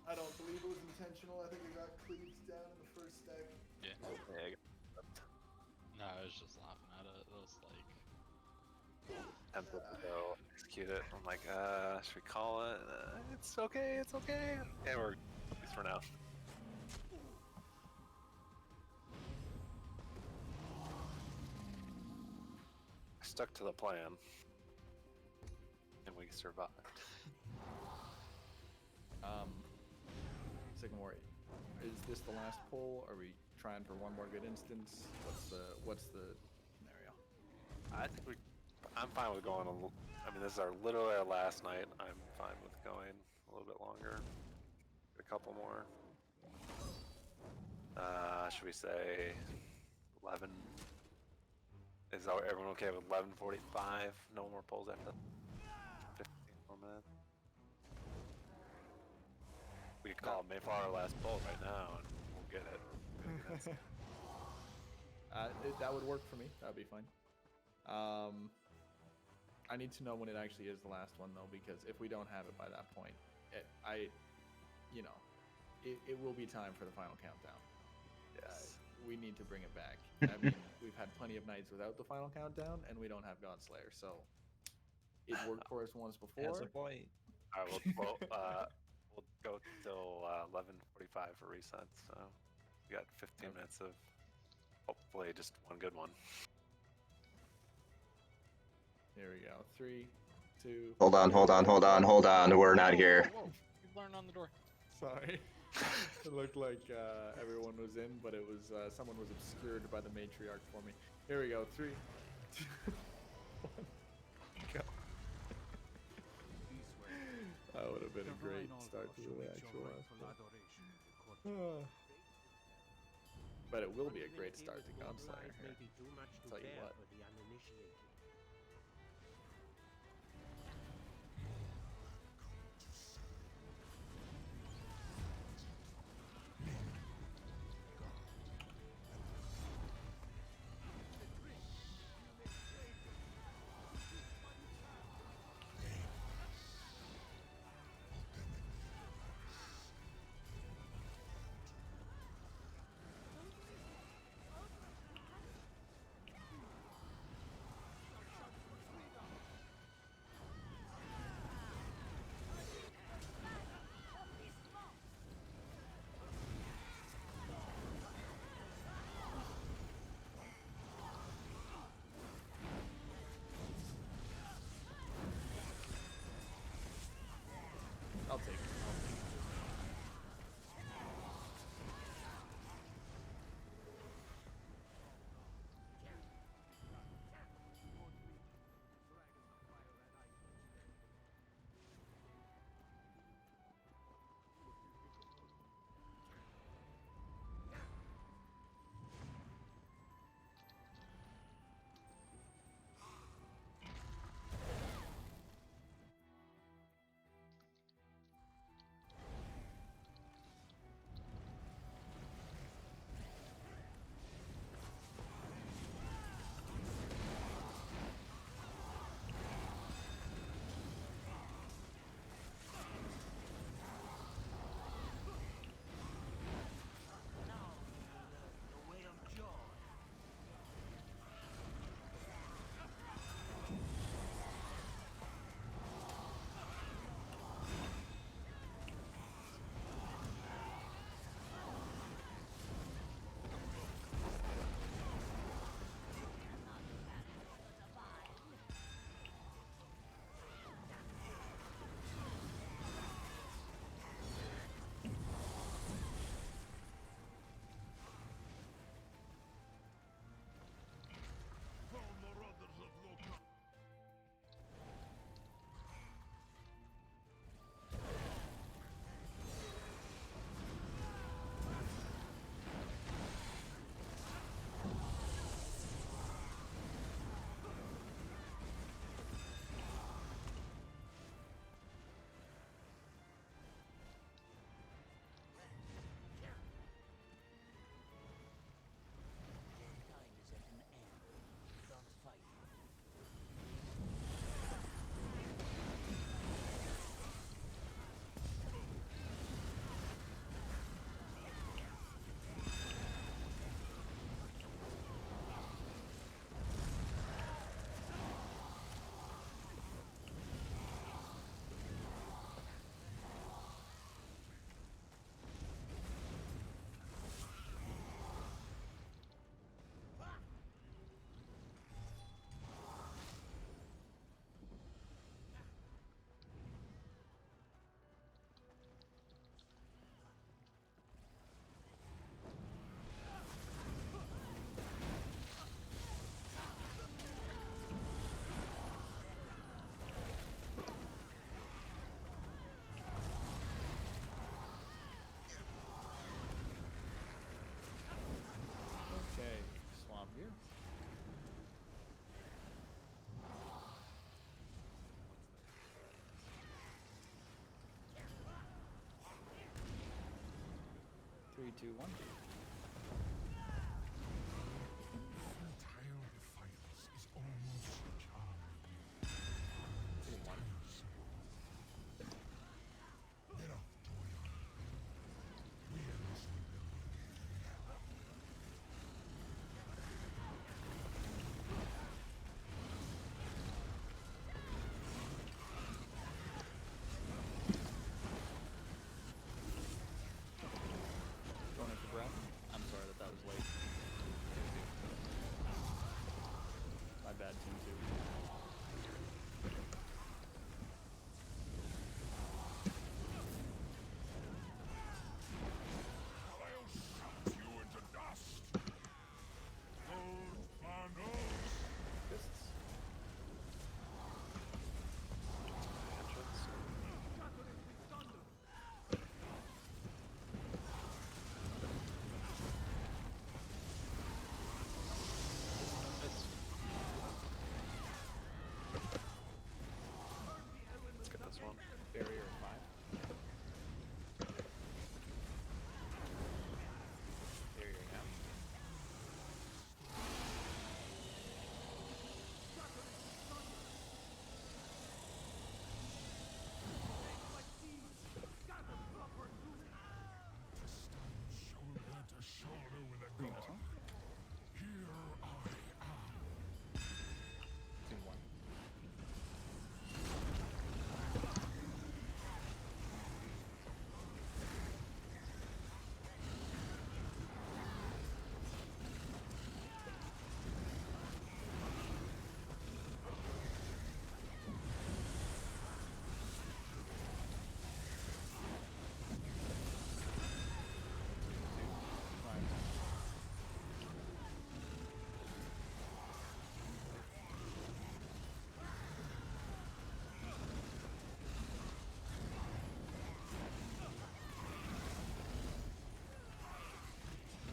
I don't believe it was intentional. I think it got cleaved down in the first deck. Yeah. Yeah, No, I was just laughing at it. It was like, tempted to go execute it. I'm like, should we call it? It's okay, it's okay. Yeah, we're at least for now. I stuck to the plan, and we survived. Sycamore, is this the last pull? Are we trying for one more good instance? What's the scenario? I think I'm fine with going I mean, this is literally our last night. I'm fine with going a little bit longer. Get a couple more. Should we say 11? Is everyone okay with 11:45? No more pulls after 15 more minutes. We could call Mayflower last pull right now, and we'll get it. That would work for me. That would be fine. I need to know when it actually is the last one, though, because if we don't have it by that point, it will be time for the final countdown. Yes. We need to bring it back. I mean, we've had plenty of nights without the final countdown, and we don't have Godslayer, so it worked for us once before. Has a point. All right, we'll go till 11:45 for resets. So we got 15 minutes of hopefully just one good one. Here we go. 3, 2. Hold on. We're not here. Whoa. You learned on the door. Sorry. It looked like everyone was in, but it was someone was obscured by the matriarch for me. Here we go. 3, 2, 1, go. That would have been a great start to the actual last. But it will be a great start to Godslayer here. I'll tell you what. 2, 1. Infantile defiance is almost charming. 2, 1. Get up, boy. We are missing building. Going in for breath. I'm sorry that was late. My bad, Team 2. I'll shoot you into dust. Gold bundles. Fists. Let's get this one. Barrier 5. Barrier now. Shoulder to shoulder with a Bring god. this one. Here I am. 2, 1.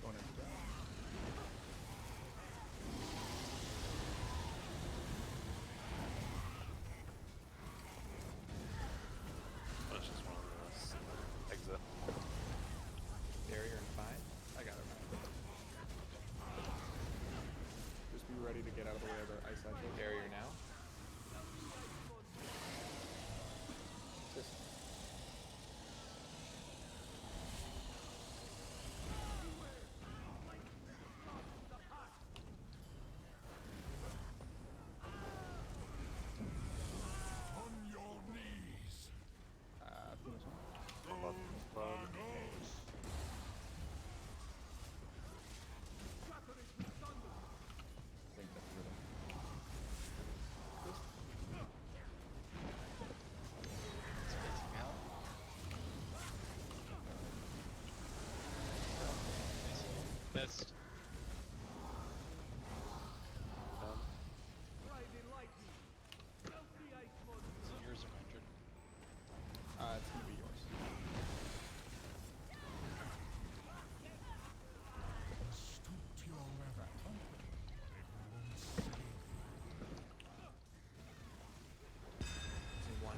Going in for breath. Let's just one of us exit. Barrier in 5. I got it. Just be ready to get out of the way of the ice cycle. Barrier now. Fist. On your knees. Finish one. Gold bundles. I think that's rhythm. Fist. Spacing out. Missed. Is it yours or my turn? It's gonna be yours. Stoop to your level. They won't save you. 2, 1.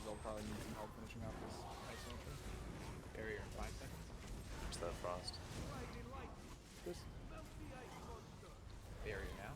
I'll probably need some help finishing off this ice launcher. Barrier in 5 seconds. There's that frost. This. Barrier now.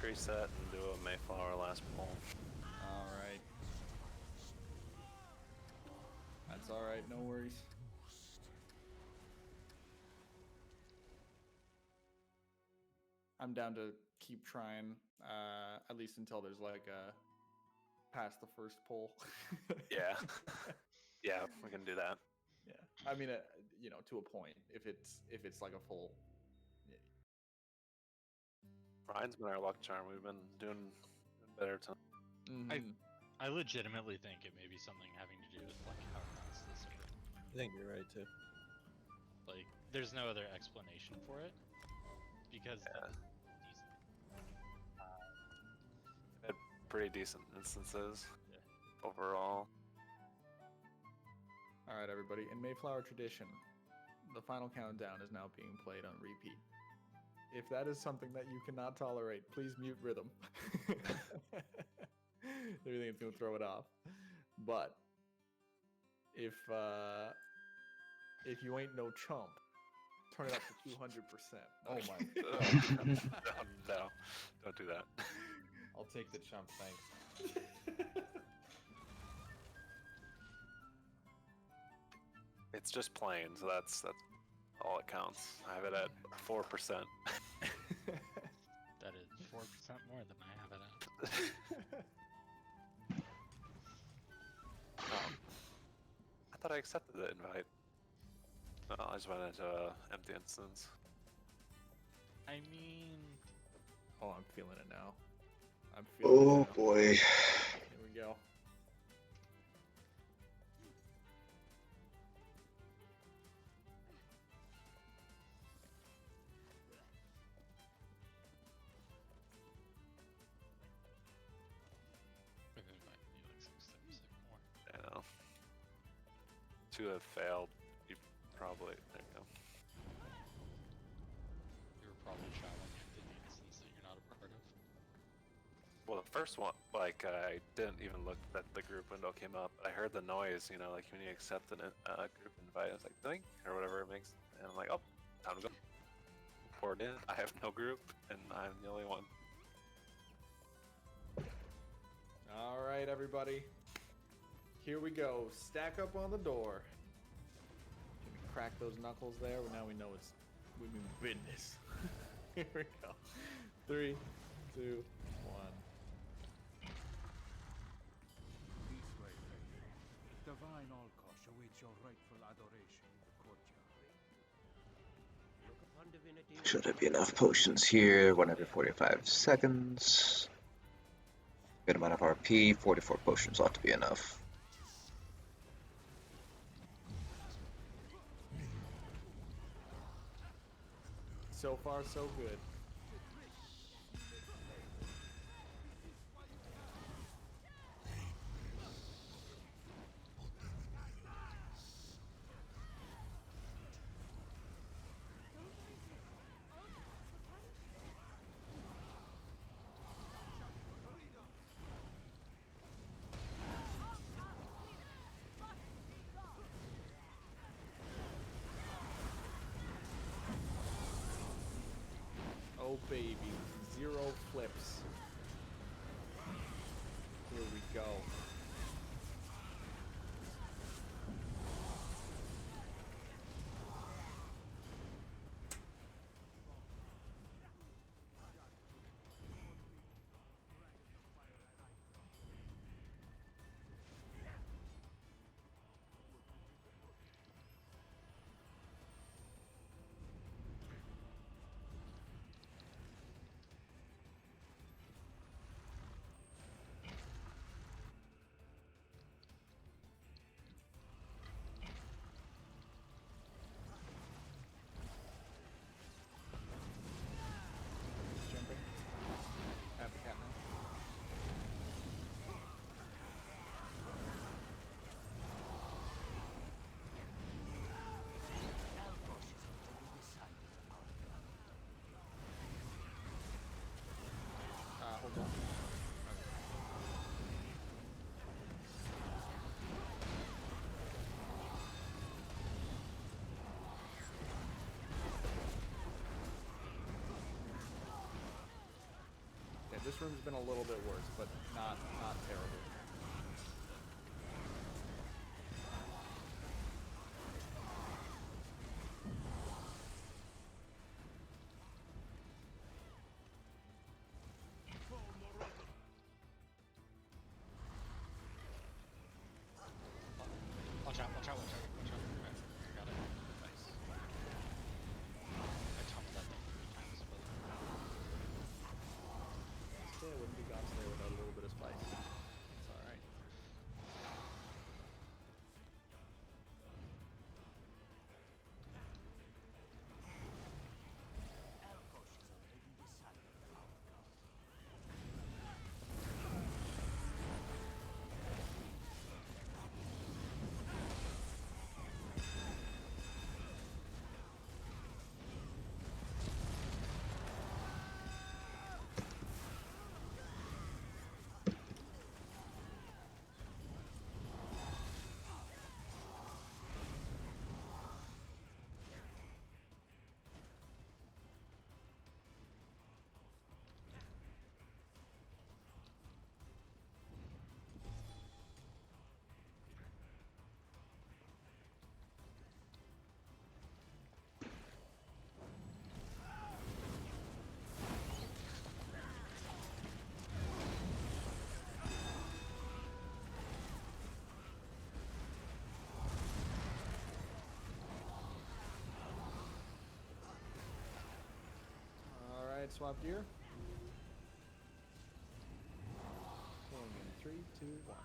reset and do a Mayflower last pull. Alright. That's alright, no worries. I'm down to keep trying, at least until there's like a past the first pull. Yeah. Yeah, we can do that. Yeah, I mean, you know, to a point. If it's like a full. Ryan's been our luck charm. We've been doing better tonight. I legitimately think it may be something having to do with like how it runs the server. I think you're right too. Like, there's no other explanation for it because Had pretty decent instances overall. All right, everybody. In Mayflower tradition, the final countdown is now being played on repeat. If that is something that you cannot tolerate, please mute rhythm. Everything is going to throw it off. But if you ain't no chump, turn it up to 200%. Oh my! No, don't do that. I'll take the chump, thanks. It's just plain, so that's all that counts. I have it at 4%. That is 4% more than I have it at. I thought I accepted the invite. No, I just went into empty instance. I mean, oh, I'm feeling it now. I'm feeling it now. Boy. Here we go. I know. 2 have failed. You probably there you go. You're probably traveling into the instance that you're not a part of. Well, the first one, like, I didn't even look that the group window came up. I heard the noise, you know, like when you accept a group invite, I was like, ding, or whatever it makes. And I'm like, oh, time to go. Poured in. I have no group, and I'm the only one. All right, everybody. Here we go. Stack up on the door. Can we crack those knuckles there? Well, now we know we mean business. Here we go. 3, 2, 1. This way, faithful. Divine Alkosh awaits your rightful adoration in the courtyard. Look upon divinity. Should there be enough potions here? 1 every 45 seconds. Good amount of RP. 44 potions ought to be enough. So far, so good. Oh baby, 0 flips. Here we go. this room's been a little bit worse, but not terrible. Watch out, watch out, watch out, watch out. Right, got it. Nice. I toppled that thing 3 times, but... Still wouldn't be God's there without a little bit of spice. It's alright. Alright, swap gear. Going in 3, 2, 1.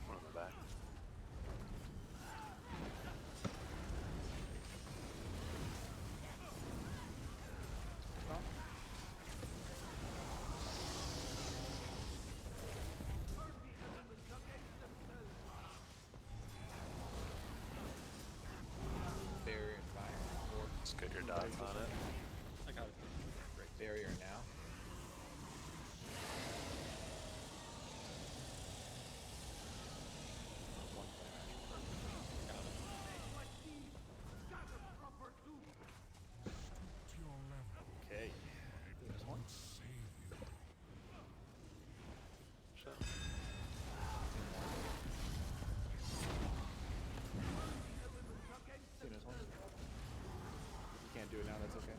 One on the back. Barrier and fire. Just get your dots on it. I got it. Great barrier now. Okay. There's one. Shut. There's one. If you can't do it now, that's okay.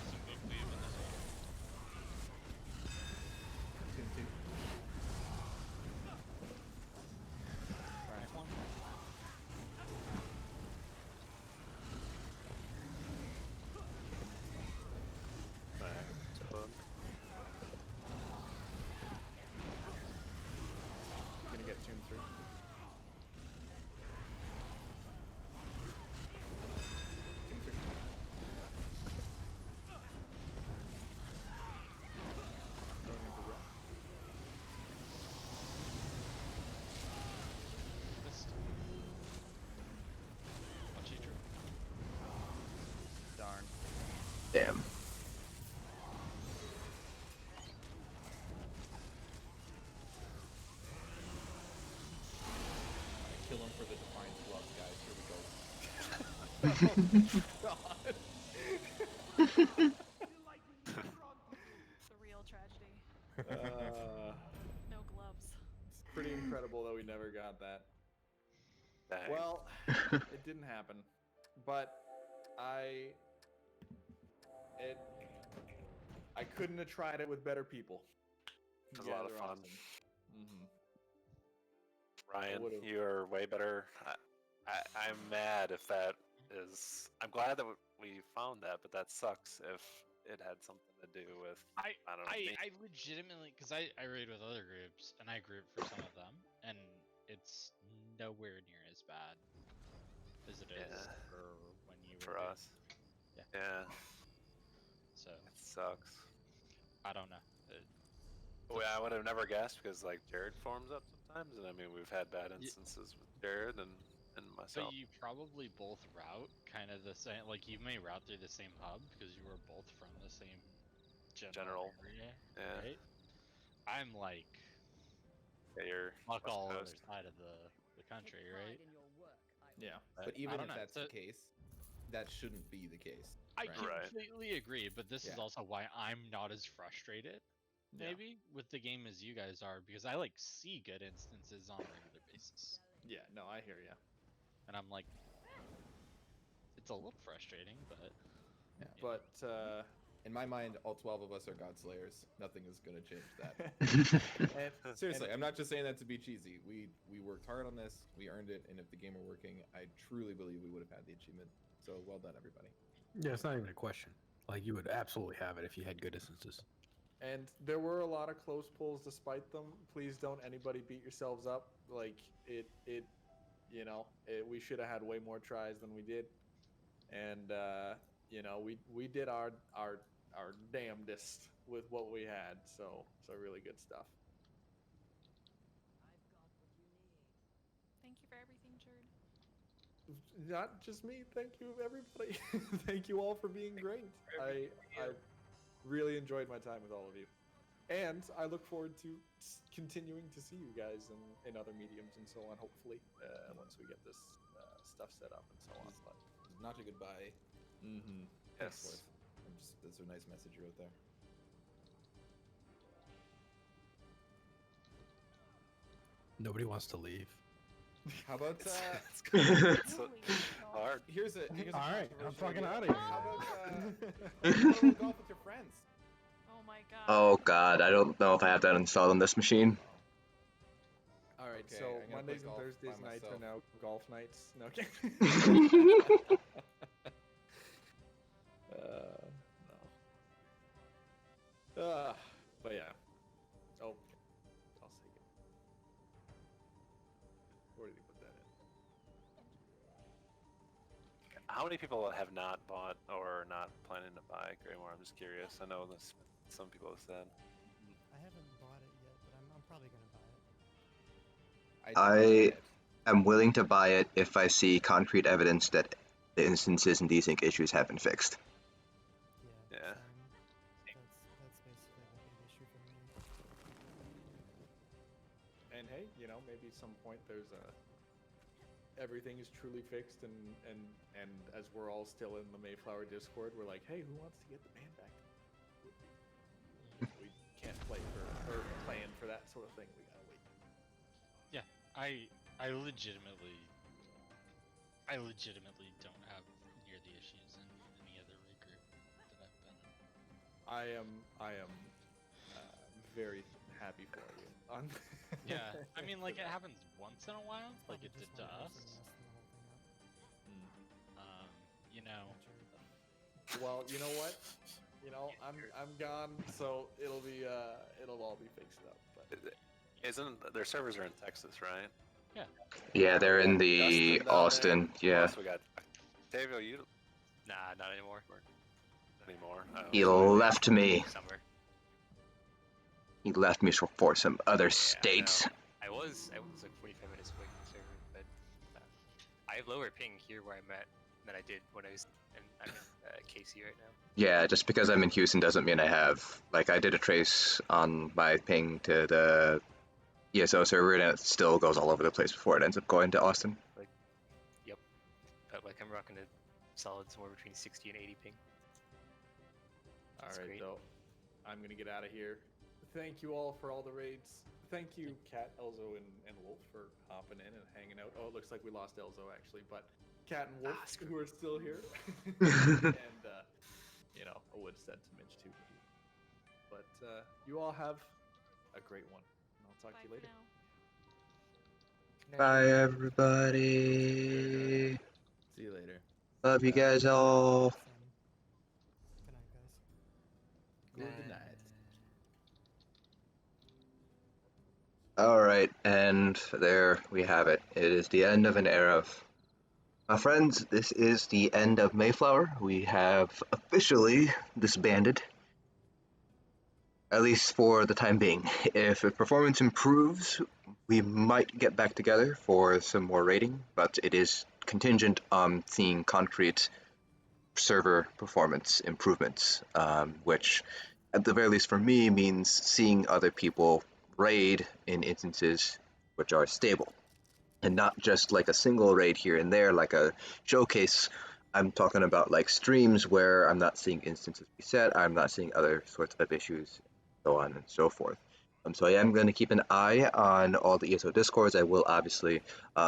Some good weave in this one. Two, two. Alright, one. Alright, so Gonna get Tomb 3. Tomb 3. Going into rock. Missed. Watch you, Drew. Darn. Damn. Kill him for the Defiance Gloves, guys. Here we go. It's a real tragedy. Uh, No gloves. it's pretty incredible that we never got that. dang. Well, it didn't happen, but I couldn't have tried it with better people. It was a lot of they're fun. awesome. Mm-hmm. Ryan, would've- you're way better. I'm mad if that is. I'm glad that we found that, but that sucks if it had something to do with. I don't know. me. I legitimately, because I raid with other groups, and I group for some of them, and it's nowhere near as bad as it is for when you for were us. Yeah. Yeah. So it sucks. I don't know. Well, I would have never guessed because like Jared forms up sometimes, and I mean we've had bad instances with Jared and myself. But you probably both route kind of the same. Like you may route through the same hub because you were both from the same general area, yeah. right? I'm like, you're fuck West all Coast. other side of the country, right? Yeah. But even I don't if know. that's the case, that shouldn't be the case. I right? completely agree, but this is Yeah. also why I'm not as frustrated, maybe, with the game as you guys are, because I like see good instances on a regular basis. Yeah, no, I hear you. And I'm like, it's a little frustrating, but. Yeah. But in my mind, all 12 of us are God Slayers. Nothing is gonna change that. Seriously, I'm not just saying that to be cheesy. We worked hard on this. We earned it, and if the game were working, I truly believe we would have had the achievement. So well done, everybody. Yeah, it's not even a question. Like, you would absolutely have it if you had good instances. And there were a lot of close pulls despite them. Please don't anybody beat yourselves up. Like we should have had way more tries than we did. And we did our damnedest with what we had. So really good stuff. Thank you for everything, Jared. Not just me. Thank you, everybody. Thank you all for being great. I really enjoyed my time with all of you. And I look forward to continuing to see you guys in other mediums and so on, hopefully, once we get this stuff set up and so on. But not a goodbye. Mm-hmm. Yes. That's a nice message you wrote there. Nobody wants to leave. How about it's hard. Here's a all right, I'm fucking out of here. How about golf with your friends? Oh my god. Oh god, I don't know if I have that installed on this machine. All right, Okay, so I'm gonna Mondays play and golf Thursdays by nights are myself. now golf nights. No, okay. no. But yeah. Oh, I'll say it. Where did he put that in? How many people have not bought or not planning to buy Greymoor? I'm just curious. I know this. Some people have said. I haven't bought it yet, but I'm probably gonna buy it. I am willing to buy it if I see concrete evidence that the instances and desync issues have been fixed. Yeah. That's basically the big issue for me. And hey, maybe at some point there's everything is truly fixed and as we're all still in the Mayflower Discord, we're like, hey, who wants to get the band back? We can't play or plan for that sort of thing. We gotta wait. Yeah, I legitimately don't have near the issues in any other regroup that I've been in. I am very happy for you. Yeah, I mean, like, it happens once in a while, like it did to us. Well, you know what? I'm gone, so it'll all be fixed up. But Isn't their servers are in Texas, right? Yeah. Yeah, they're in the Dustin down Austin. there. Yeah. What else we got? Octavio, you? Nah, not anymore. Anymore? He left me. Somewhere. Oh, He left me for some other states. I was like 45 minutes away from the server, but I have lower ping here where I'm at than I did when I was I'm in KC right now. Yeah, just because I'm in Houston doesn't mean I have. Like, I did a trace on my ping to the ESO server, and it still goes all over the place before it ends up going to Austin. Yep. But like I'm rocking a solid somewhere between 60 and 80 ping. all That's right, great. though. I'm gonna get out of here. Thank you all for all the raids. Thank you, Kat, Elzo, and Wolf for hopping in and hanging out. Oh, it looks like we lost Elzo actually, but Kat and Wolf who are still here. And a would have said to Mitch too. But you all have a great one. And I'll talk to you later. Bye, everybody. See you later. Love you guys all. Good night. All right, and there we have it. It is the end of an era. Friends, this is the end of Mayflower. We have officially disbanded, at least for the time being. If performance improves, we might get back together for some more raiding, but it is contingent on seeing concrete server performance improvements, which at the very least for me means seeing other people raid in instances which are stable and not just like a single raid here and there like a showcase. I'm talking about like streams where I'm not seeing instances reset, I'm not seeing other sorts of issues, so on and so forth. So I am going to keep an eye on all the ESO discords. I will obviously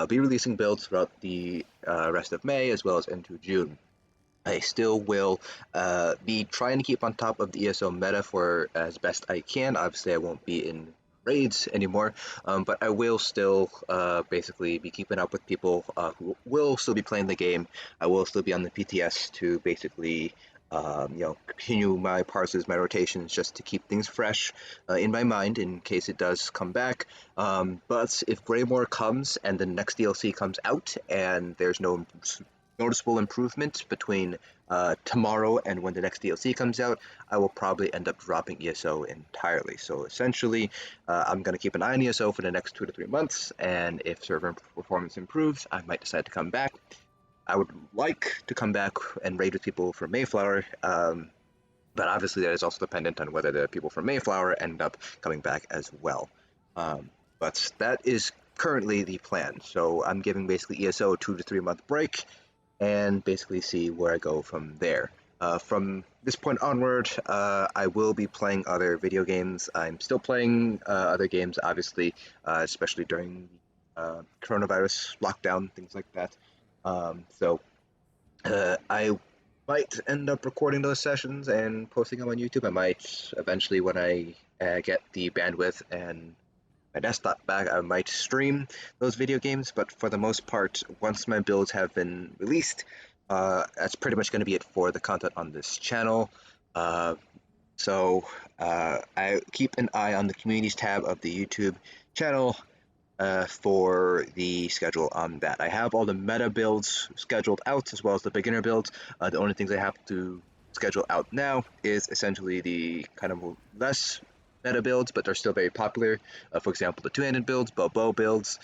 be releasing builds throughout the rest of May as well as into June. I still will be trying to keep on top of the ESO meta for as best I can. Obviously, I won't be in raids anymore, but I will still basically be keeping up with people who will still be playing the game. I will still be on the PTS to basically continue my parses, my rotations, just to keep things fresh in my mind in case it does come back. But if Greymore comes and the next DLC comes out and there's no noticeable improvement between tomorrow and when the next DLC comes out, I will probably end up dropping ESO entirely. So essentially, I'm going to keep an eye on ESO for the next 2 to 3 months, and if server performance improves, I might decide to come back. I would like to come back and raid with people from Mayflower, but obviously that is also dependent on whether the people from Mayflower end up coming back as well. But that is currently the plan. So I'm giving basically ESO a 2 to 3 month break, and basically see where I go from there. From this point onward, I will be playing other video games. I'm still playing other games, obviously, especially during coronavirus lockdown, things like that. So I might end up recording those sessions and posting them on YouTube. I might eventually, when I get the bandwidth and my desktop back, I might stream those video games, but for the most part, once my builds have been released, that's pretty much going to be it for the content on this channel. So I keep an eye on the communities tab of the YouTube channel for the schedule on that. I have all the meta builds scheduled out as well as the beginner builds. The only things I have to schedule out now is essentially the kind of less meta builds, but they're still very popular. For example, the two-handed builds, bow builds,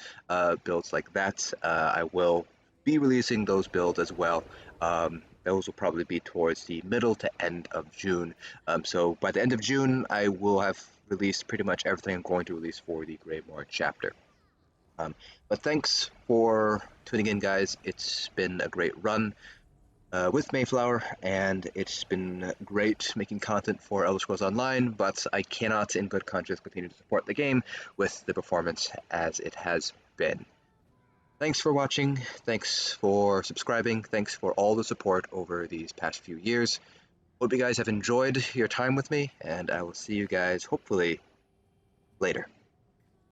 builds like that. I will be releasing those builds as well. Those will probably be towards the middle to end of June. So by the end of June, I will have released pretty much everything I'm going to release for the Greymore chapter. But thanks for tuning in, guys. It's been a great run with Mayflower, and it's been great making content for Elder Scrolls Online, but I cannot in good conscience continue to support the game with the performance as it has been. Thanks for watching, thanks for subscribing, thanks for all the support over these past few years. Hope you guys have enjoyed your time with me, and I will see you guys hopefully later.